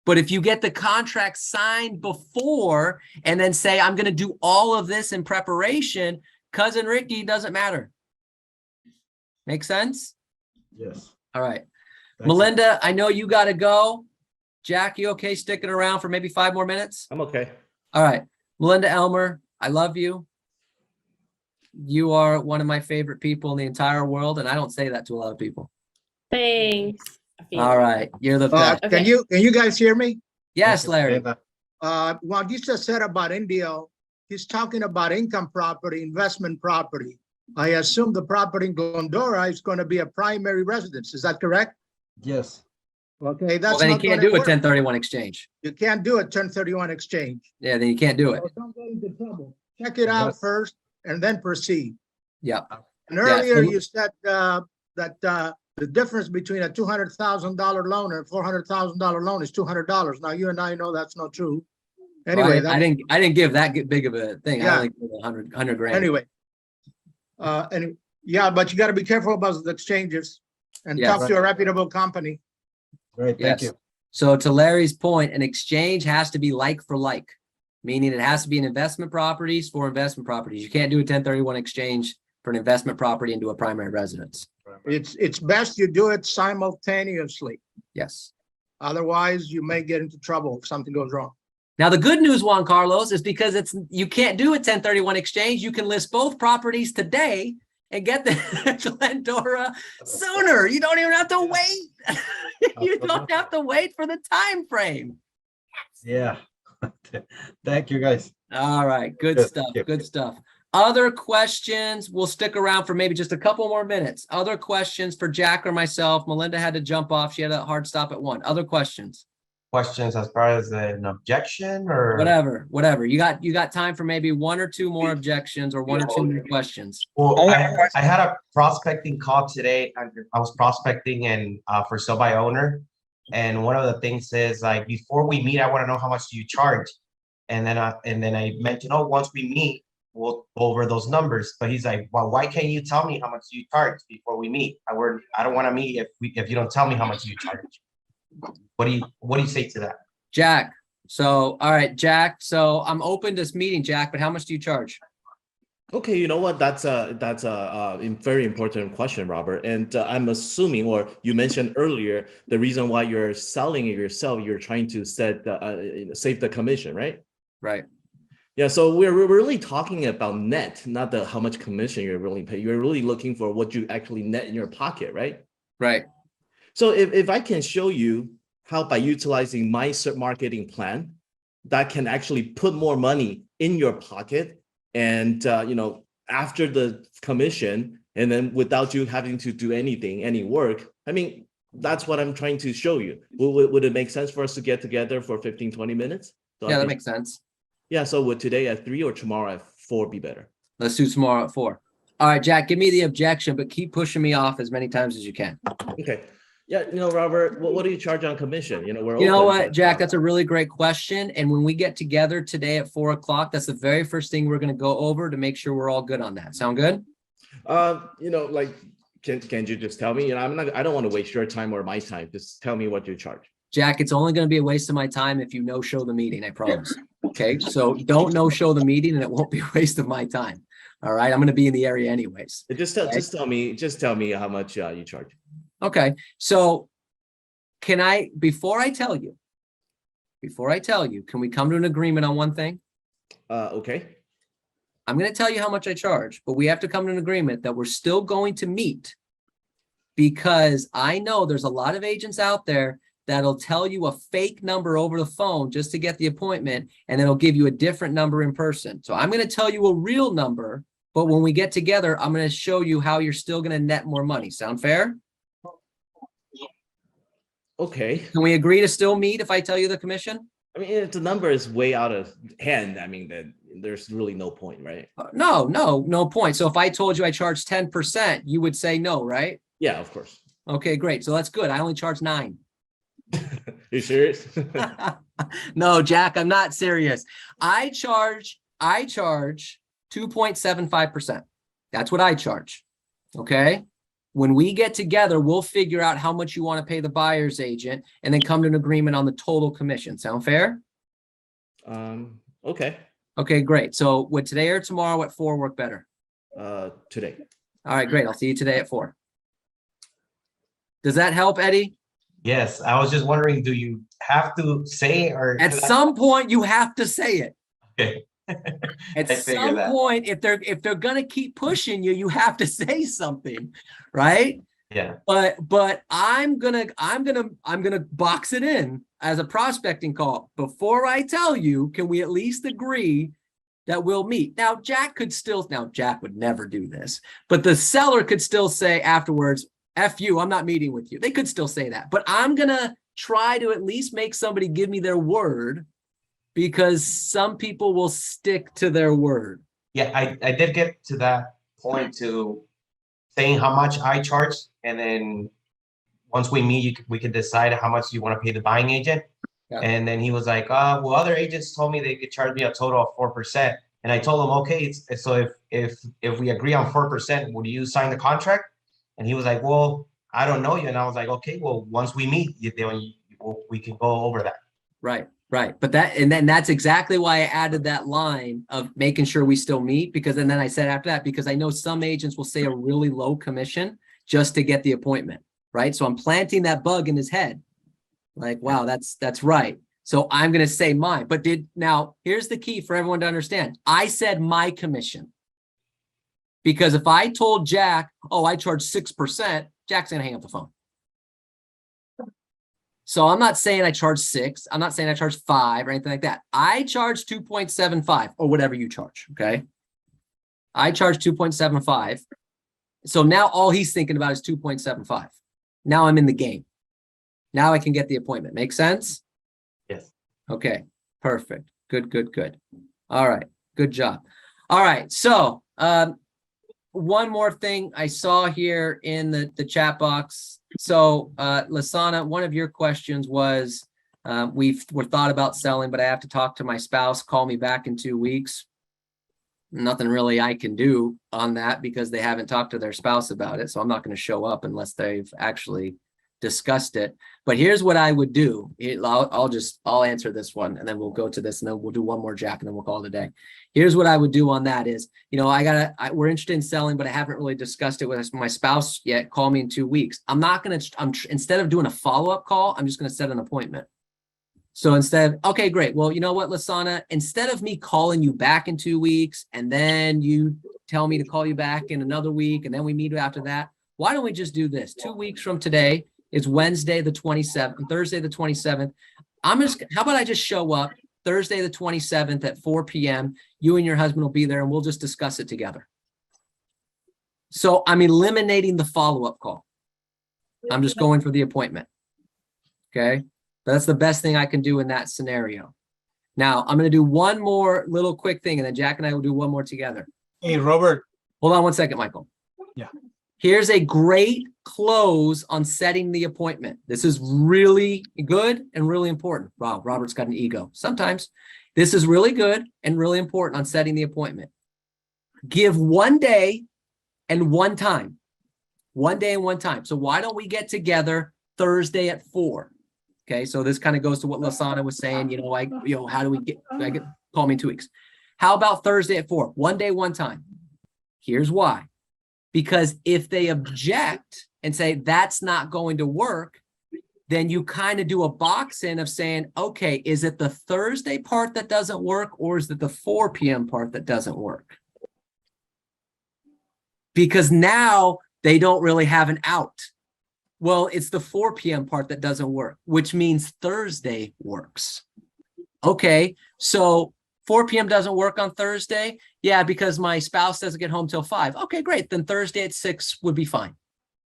But if you get the contract signed before and then say, I'm going to do all of this in preparation, cousin Ricky doesn't matter. Make sense? Yes. All right. Thank you. Melinda, I know you got to go. Jack, you okay sticking around for maybe 5 more minutes? I'm okay. All right. Melinda, Elmer, I love you. You are one of my favorite people in the entire world, and I don't say that to a lot of people. Thanks. All right. You're the best. Okay. Can you guys hear me? Yes, Larry. What you just said about India, he's talking about income property, investment property. I assume the property in Glendora is going to be a primary residence. Is that correct? Yes. Okay, that's Well, then you not can't gonna do a work. 1031 exchange. You can't do a 1031 exchange. Yeah, then you can't do it. So don't get into trouble. Check it out Yes. first and then proceed. Yeah. And Yeah, earlier so- you said that the difference between a $200,000 loan and a $400,000 loan is $200. Now you and I know that's not true. Well, Anyway, I didn't give that big of a thing. I Yeah. only gave 100 grand. anyway. And yeah, but you got to be careful about the exchanges and Yeah, talk to a reputable company. Great, thank Yes. you. So to Larry's point, an exchange has to be like for like, meaning it has to be an investment properties for investment properties. You can't do a 1031 exchange for an investment property into a primary residence. It's best you do it simultaneously. Yes. Otherwise, you may get into trouble if something goes wrong. Now, the good news, Juan Carlos, is because you can't do a 1031 exchange. You can list both properties today and get the Glendora sooner. You don't even have to wait. You don't have to wait for the time frame. Yeah. Thank you, guys. All right. Good Good. stuff. Yep. Good stuff. Other questions? We'll stick around for maybe just a couple more minutes. Other questions for Jack or myself? Melinda had to jump off. She had a hard stop at 1. Other questions? Questions as far as an objection or? Whatever. You got time for maybe 1 or 2 more objections or 1 or 2 more questions. Well, I had a prospecting call today. I was prospecting and for sale by owner. And one of the things is like, before we meet, I want to know how much do you charge? And then I mentioned, oh, once we meet, we'll go over those numbers. But he's like, well, why can't you tell me how much you charge before we meet? I don't want to meet if you don't tell me how much you charge. What do you say to that? Jack. So, all right, Jack. So I'm open to this meeting, Jack, but how much do you charge? Okay, you know what? That's a very important question, Robert. And I'm assuming, or you mentioned earlier, the reason why you're selling it yourself, you're trying to save the commission, right? Right. Yeah. So we're really talking about net, not how much commission you're willing to pay. You're really looking for what you actually net in your pocket, right? Right. So if I can show you how by utilizing my marketing plan, that can actually put more money in your pocket. And, after the commission, and then without you having to do any work, I mean, that's what I'm trying to show you. Would it make sense for us to get together for 15, 20 minutes? So Yeah, that makes sense. Yeah, so would today at 3 or tomorrow at 4 be better? Let's do tomorrow at 4. All right, Jack, give me the objection, but keep pushing me off as many times as you can. Okay. Yeah, Robert, what do you charge on commission? You know open, what, but- Jack, that's a really great question. And when we get together today at 4 o'clock, that's the very first thing we're going to go over to make sure we're all good on that. Sound good? Can you just tell me? I don't want to waste your time or my time. Just tell me what you charge. Jack, it's only going to be a waste of my time if you no-show the meeting, I promise. Okay, so don't no-show the meeting and it won't be a waste of my time. All right, I'm going to be in the area anyways. Just tell me how much you charge. Okay, so before I tell you, can we come to an agreement on one thing? Okay. I'm going to tell you how much I charge, but we have to come to an agreement that we're still going to meet, because I know there's a lot of agents out there that'll tell you a fake number over the phone just to get the appointment, and then it'll give you a different number in person. So I'm going to tell you a real number, But when we get together, I'm going to show you how you're still going to net more money. Sound fair? Okay. Can we agree to still meet if I tell you the commission? I mean, if the number is way out of hand, I mean, then there's really no point, right? No point. So if I told you I charge 10%, you would say no, right? Yeah, of course. Okay, great. So that's good. I only charge 9. You serious? No, Jack, I'm not serious. I charge 2.75%. That's what I charge. Okay. When we get together, we'll figure out how much you want to pay the buyer's agent and then come to an agreement on the total commission. Sound fair? Okay. Okay, great. So would today or tomorrow at 4 work better? Today. All right, great. I'll see you today at 4. Does that help, Eddie? Yes, I was just wondering, do you have to say or At some point, you have to say it. Okay. At I figured some that. point, if they're gonna keep pushing you, you have to say something, right? Yeah. But I'm gonna box it in as a prospecting call. Before I tell you, can we at least agree that we'll meet? Now, Jack would never do this, but the seller could still say afterwards, F you, I'm not meeting with you. They could still say that, but I'm gonna try to at least make somebody give me their word, because some people will stick to their word. Yeah, I did get to that point to saying how much I charge, and then once we meet, we can decide how much you want to pay the buying agent. Yeah. And then he was like, well, other agents told me they could charge me a total of 4%. And I told him, okay, so if we agree on 4%, would you sign the contract? And he was like, well, I don't know you. And I was like, okay, well, once we meet, we can go over that. Right. But that's exactly why I added that line of making sure we still meet, because and then I said after that, because I know some agents will say a really low commission just to get the appointment, right? So I'm planting that bug in his head. Like, wow, that's right. So I'm going to say mine. But now here's the key for everyone to understand. I said my commission. Because if I told Jack, oh, I charge 6%, Jack's going to hang up the phone. So I'm not saying I charge 6. I'm not saying I charge 5 or anything like that. I charge 2.75 or whatever you charge. Okay. I charge 2.75. So now all he's thinking about is 2.75. Now I'm in the game. Now I can get the appointment. Make sense? Yes. Okay. Perfect. Good. All right. Good job. All right. So, one more thing I saw here in the chat box. So, Lasana, one of your questions was, we're thought about selling, but I have to talk to my spouse. Call me back in 2 weeks. Nothing really I can do on that because they haven't talked to their spouse about it. So I'm not going to show up unless they've actually discussed it. But here's what I would do. I'll answer this one and then we'll go to this and then we'll do one more, Jack, and then we'll call it a day. Here's what I would do on that is, we're interested in selling, but I haven't really discussed it with my spouse yet. Call me in 2 weeks. Instead of doing a follow-up call, I'm just going to set an appointment. So okay, great. Well, you know what, Lasana, instead of me calling you back in 2 weeks and then you tell me to call you back in another week and then we meet after that, why don't we just do this? 2 weeks from today is Wednesday, the 27th, Thursday, the 27th. How about I just show up Thursday, the 27th at 4 p.m. You and your husband will be there and we'll just discuss it together. So I'm eliminating the follow-up call. I'm just going for the appointment. Okay. That's the best thing I can do in that scenario. Now I'm going to do one more little quick thing and then Jack and I will do one more together. Hey, Robert. Hold on one second, Michael. Yeah. Here's a great close on setting the appointment. This is really good and really important. Wow, Robert's got an ego. Sometimes this is really good and really important on setting the appointment. Give 1 day and 1 time. 1 day and 1 time. So why don't we get together Thursday at 4? Okay, so this kind of goes to what Lasana was saying. How do we call me in 2 weeks? How about Thursday at 4? 1 day, 1 time. Here's why. Because if they object and say that's not going to work, then you kind of do a box in of saying, okay, is it the Thursday part that doesn't work or is it the 4 p.m. part that doesn't work? Because now they don't really have an out. Well, it's the 4 p.m. part that doesn't work, which means Thursday works. Okay, so 4 p.m. doesn't work on Thursday. Yeah, because my spouse doesn't get home till 5. Okay, great. Then Thursday at 6 would be fine.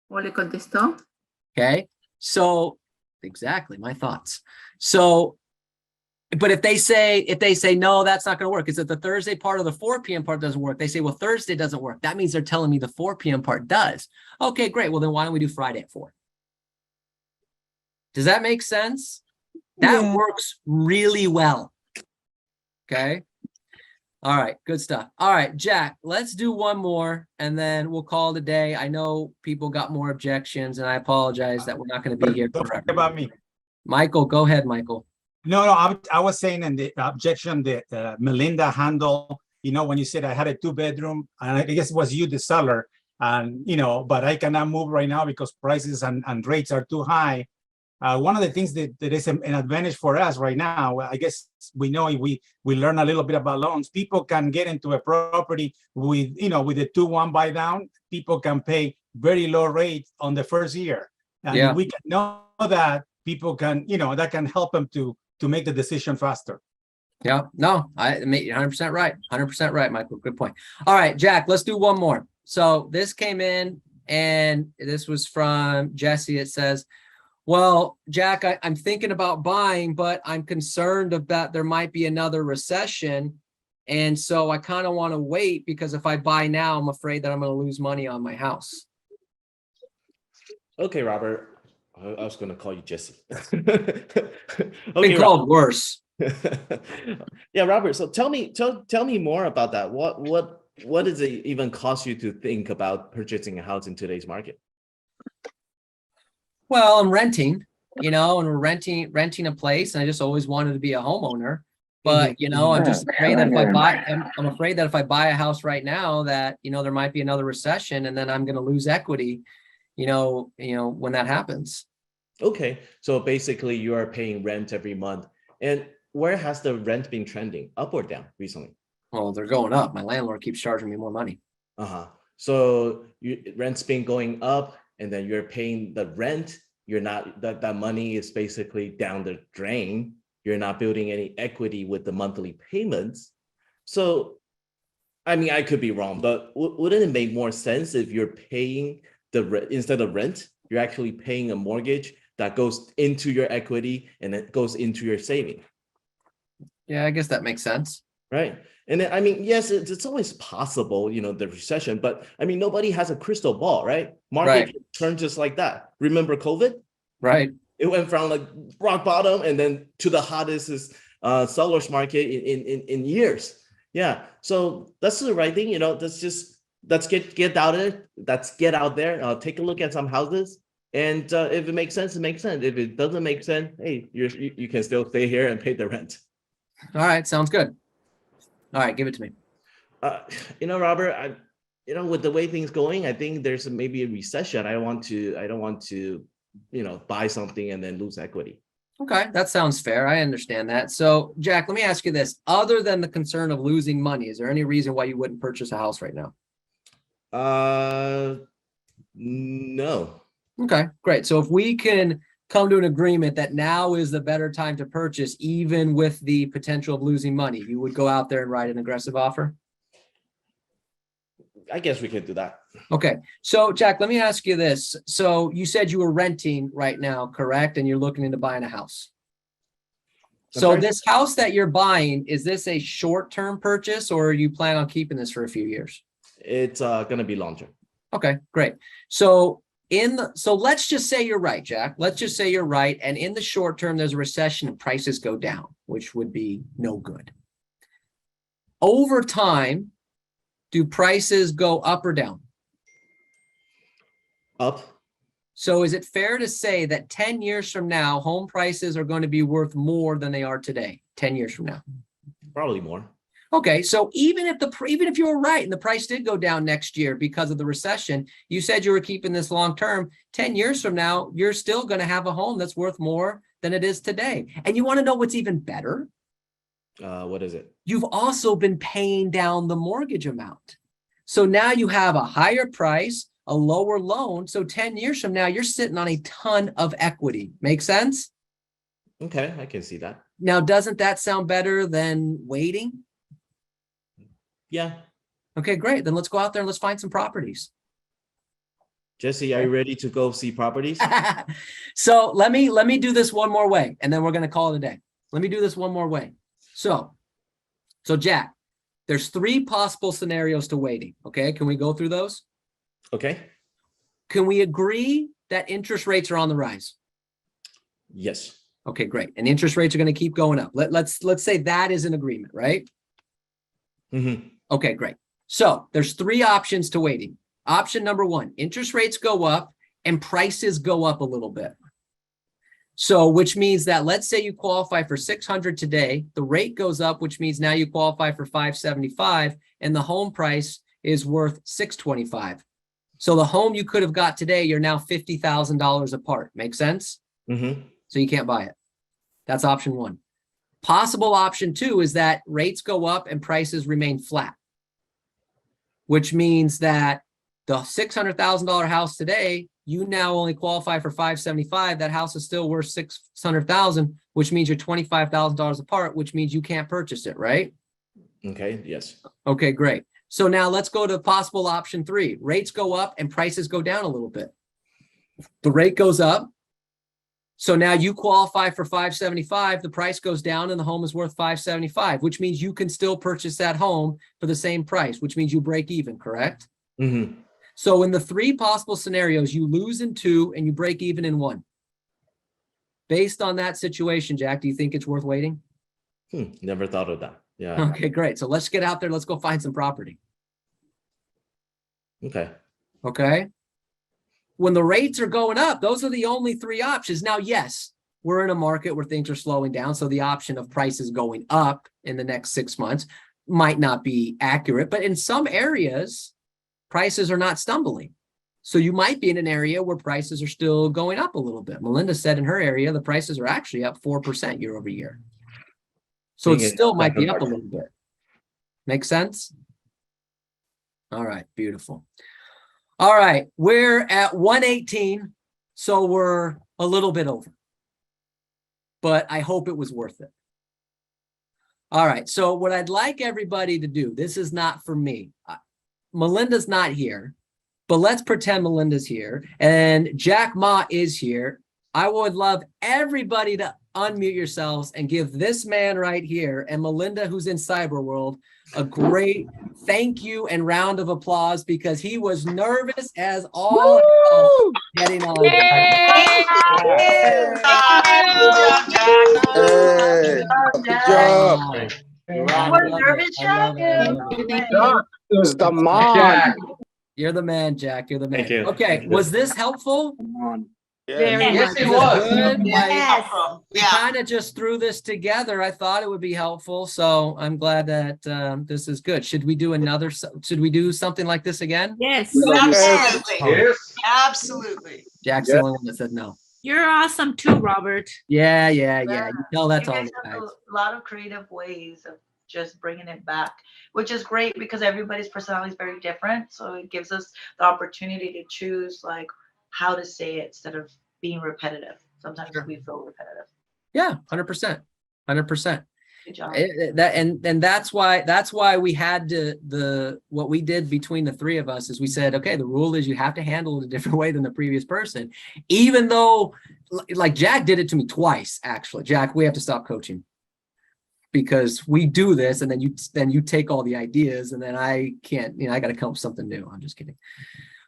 ¿O le contestó? Okay. So exactly my thoughts. So, but if they say no, that's not going to work. Is that the Thursday part of the 4 p.m. part doesn't work? They say, well, Thursday doesn't work. That means they're telling me the 4 p.m. part does. Okay, great. Well, then why don't we do Friday at 4? Does that make sense? That Yeah. works really well. Okay. All right. Good stuff. All right, Jack, let's do one more and then we'll call it a day. I know people got more objections and I apologize that we're not going to be here Don't forever. forget about me. Michael, go ahead, Michael. No, I was saying in the objection that Melinda handled, when you said I had a 2-bedroom, and I guess it was you, the seller, and, but I cannot move right now because prices and rates are too high. One of the things that is an advantage for us right now, I guess we know we learn a little bit about loans. People can get into a property with, with a 2-1 buy down. People can pay very low rates on the first year. And Yeah. we can know that people can, that can help them to make the decision faster. Yeah, no, I 100% right. 100% right, Michael. Good point. All right, Jack, let's do one more. So this came in and this was from Jesse. It says, well, Jack, I'm thinking about buying, but I'm concerned about there might be another recession. And so I kind of want to wait because if I buy now, I'm afraid that I'm going to lose money on my house. Okay, Robert. I was going to call you Jesse. Been called worse. Yeah, Robert. So tell me more about that. What does it even cost you to think about purchasing a house in today's market? Well, I'm renting, and we're renting a place, and I just always wanted to be a homeowner. But I'm just afraid that if I buy, I'm afraid that if I buy a house right now, that there might be another recession, and then I'm going to lose equity. When that happens. Okay, so basically you are paying rent every month, and where has the rent been trending, up or down recently? Well, they're going up. My landlord keeps charging me more money. So rent's been going up, and then you're paying the rent. You're not that money is basically down the drain. You're not building any equity with the monthly payments. So, I mean, I could be wrong, but wouldn't it make more sense if you're paying instead of rent, you're actually paying a mortgage that goes into your equity and it goes into your saving? Yeah, I guess that makes sense. Right. And then, I mean, yes, it's always possible, the recession, but I mean, nobody has a crystal ball, right? Market turn just like that. Remember COVID? Right. It went from like rock bottom and then to the hottest sellers market in years. Yeah. So that's the right thing, let's get out there. Let's get out there. Take a look at some houses. And if it makes sense, it makes sense. If it doesn't make sense, hey, you can still stay here and pay the rent. All right. Sounds good. All right. Give it to me. Robert, with the way things going, I think there's maybe a recession. I don't want to, buy something and then lose equity. Okay. That sounds fair. I understand that. So Jack, let me ask you this. Other than the concern of losing money, is there any reason why you wouldn't purchase a house right now? No. Okay, great. So if we can come to an agreement that now is the better time to purchase, even with the potential of losing money, you would go out there and write an aggressive offer? I guess we could do that. Okay. So Jack, let me ask you this. So you said you were renting right now, correct? And you're looking into buying a house. So this house that you're buying, is this a short-term purchase or are you plan on keeping this for a few years? It's going to be long-term. Okay, great. So let's just say you're right, Jack. Let's just say you're right. And in the short term, there's a recession and prices go down, which would be no good. Over time, do prices go up or down? Up. So is it fair to say that 10 years from now, home prices are going to be worth more than they are today, 10 years from now? Probably more. Okay, so even if you were right and the price did go down next year because of the recession, you said you were keeping this long term, 10 years from now, you're still going to have a home that's worth more than it is today. And you want to know what's even better? What is it? You've also been paying down the mortgage amount. So now you have a higher price, a lower loan. So 10 years from now, you're sitting on a ton of equity. Make sense? Okay, I can see that. Now, doesn't that sound better than waiting? Yeah. Okay, great. Then let's go out there and let's find some properties. Jesse, are you ready to go see properties? So let me do this one more way, and then we're going to call it a day. Let me do this one more way. So Jack, there's 3 possible scenarios to waiting. Okay, can we go through those? Okay. Can we agree that interest rates are on the rise? Yes. Okay, great. And interest rates are going to keep going up. Let's say that is an agreement, right? Mm-hmm. Okay, great. So there's 3 options to waiting. Option number 1, interest rates go up and prices go up a little bit. So, which means that let's say you qualify for 600 today, the rate goes up, which means now you qualify for 575 and the home price is worth 625. So the home you could have got today, you're now $50,000 apart. Make sense? Mm-hmm. So you can't buy it. That's option 1. Possible option 2 is that rates go up and prices remain flat, which means that the $600,000 house today, you now only qualify for 575. That house is still worth 600,000, which means you're $25,000 apart, which means you can't purchase it, right? Okay. Yes. Okay, great. So now let's go to possible option 3. Rates go up and prices go down a little bit. The rate goes up. So now you qualify for 575, the price goes down and the home is worth 575, which means you can still purchase that home for the same price, which means you break even, correct? Mm-hmm. So in the 3 possible scenarios, you lose in 2 and you break even in 1. Based on that situation, Jack, do you think it's worth waiting? Never thought of that. Yeah. Okay, great. So let's get out there. Let's go find some property. Okay. Okay. When the rates are going up, those are the only 3 options. Now, yes, we're in a market where things are slowing down. So the option of prices going up in the next 6 months might not be accurate, but in some areas, prices are not stumbling. So you might be in an area where prices are still going up a little bit. Melinda said in her area, the prices are actually up 4% year over year. So it still might be up a little bit. Make sense? All right, beautiful. All right, we're at 118, so we're a little bit over. But I hope it was worth it. All right, so what I'd like everybody to do, this is not for me. Melinda's not here, but let's pretend Melinda's here and Jack Ma is here. I would love everybody to unmute yourselves and give this man right here and Melinda, who's in cyber world, a great thank you and round of applause because he was nervous as all hell getting on. Good job. Jack. You're the man, Jack. You're the man. Thank you. Okay, was this helpful? Yes, it was. Good. Yes. We kind of just threw this together. I thought it would be helpful, so I'm glad that this is good. Should we do another? Should we do something like this again? Yes. Absolutely. Yes. Absolutely. Jack's the only one that said no. You're awesome too, Robert. Yeah. You tell that's You all. guys have a lot of creative ways of just bringing it back, which is great because everybody's personality is very different. So it gives us the opportunity to choose like how to say it instead of being repetitive. Sometimes we feel repetitive. Yeah, 100%. Good job. And that's why we had to what we did between the 3 of us is we said, okay, the rule is you have to handle it a different way than the previous person, even though like Jack did it to me twice, actually. Jack, we have to stop coaching because we do this and then you take all the ideas and then I can't, I got to come up with something new. I'm just kidding.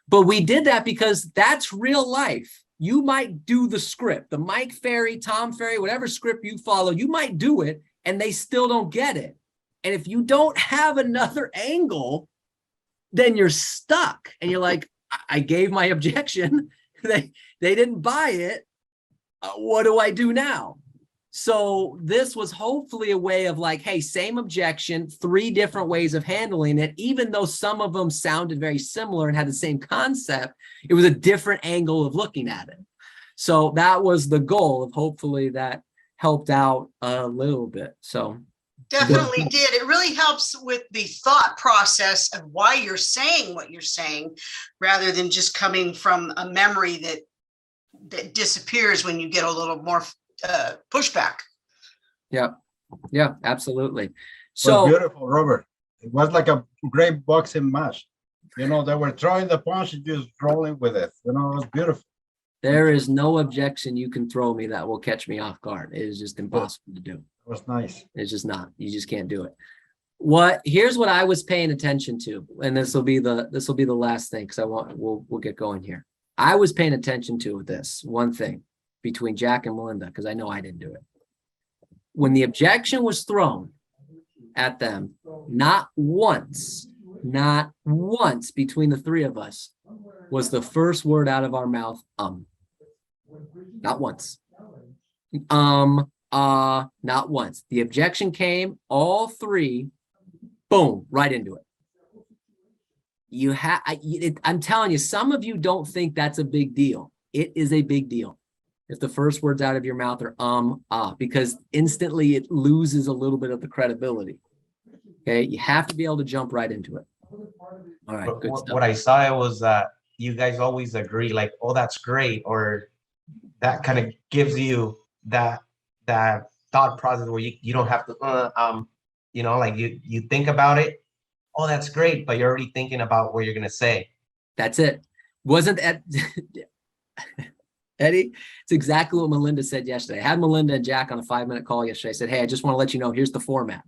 But we did that because that's real life. You might do the script, the Mike Ferry, Tom Ferry, whatever script you follow, you might do it and they still don't get it. And if you don't have another angle, then you're stuck. And you're like, I gave my objection. They didn't buy it. What do I do now? So this was hopefully a way of like, hey, same objection, 3 different ways of handling it. Even though some of them sounded very similar and had the same concept, it was a different angle of looking at it. So that was the goal of hopefully that helped out a little bit. So Definitely did. It really helps with the thought process of why you're saying what you're saying, rather than just coming from a memory that disappears when you get a little more pushback. Yeah, absolutely. So So beautiful, Robert. It was like a great boxing match. You know, they were throwing the punch and just rolling with it. You know, it was beautiful. There is no objection you can throw me that will catch me off guard. It is just impossible to do. It was nice. It's just not. You just can't do it. Here's what I was paying attention to, and this will be the last thing because we'll get going here. I was paying attention to this one thing between Jack and Melinda because I know I didn't do it. When the objection was thrown at them, not once between the three of us was the first word out of our mouth, not once. Not once. The objection came, all three, boom, right into it. I'm telling you, some of you don't think that's a big deal. It is a big deal. If the first words out of your mouth are because instantly it loses a little bit of the credibility. Okay, you have to be able to jump right into it. All right, good stuff. What I saw was that you guys always agree, like, oh, that's great, or that kind of gives you that thought process where you don't have to you know, like you think about it, oh, that's great, but you're already thinking about what you're gonna say. That's it. Wasn't that Eddie? It's exactly what Melinda said yesterday. I had Melinda and Jack on a 5-minute call yesterday. I said, hey, I just want to let you know, here's the format.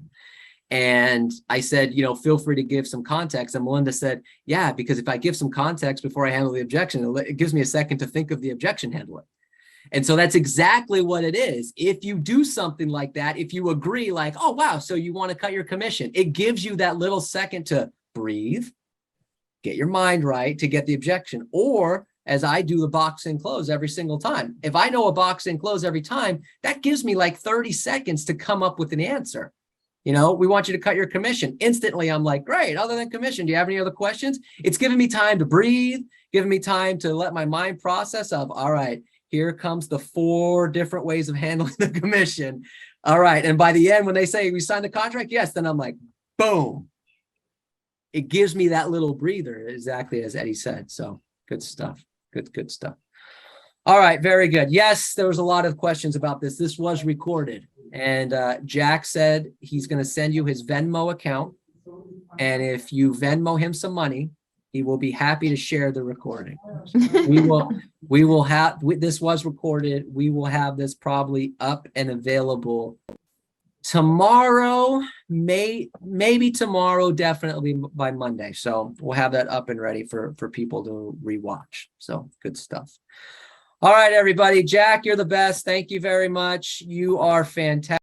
And I said, you know, feel free to give some context. And Melinda said, yeah, because if I give some context before I handle the objection, it gives me a second to think of the objection handler. And so that's exactly what it is. If you do something like that, if you agree like, oh, wow, so you want to cut your commission, it gives you that little second to breathe, get your mind right to get the objection. Or as I do the box and close every single time. If I know a box and close every time, that gives me like 30 seconds to come up with an answer. You know, we want you to cut your commission. Instantly, I'm like, great, other than commission, do you have any other questions? It's giving me time to breathe, giving me time to let my mind process of, all right, here comes the 4 different ways of handling the commission. All right. And by the end, when they say we signed the contract, yes, then I'm like, boom. It gives me that little breather, exactly as Eddie said. So good stuff. Good stuff. All right. Very good. Yes, there was a lot of questions about this. This was recorded. And Jack said he's going to send you his Venmo account. And if you Venmo him some money, he will be happy to share the recording. We will have, this was recorded. We will have this probably up and available tomorrow, maybe tomorrow, definitely by Monday. So we'll have that up and ready for people to rewatch. So good stuff. All right, everybody. Jack, you're the best. Thank you very much. You are fantastic.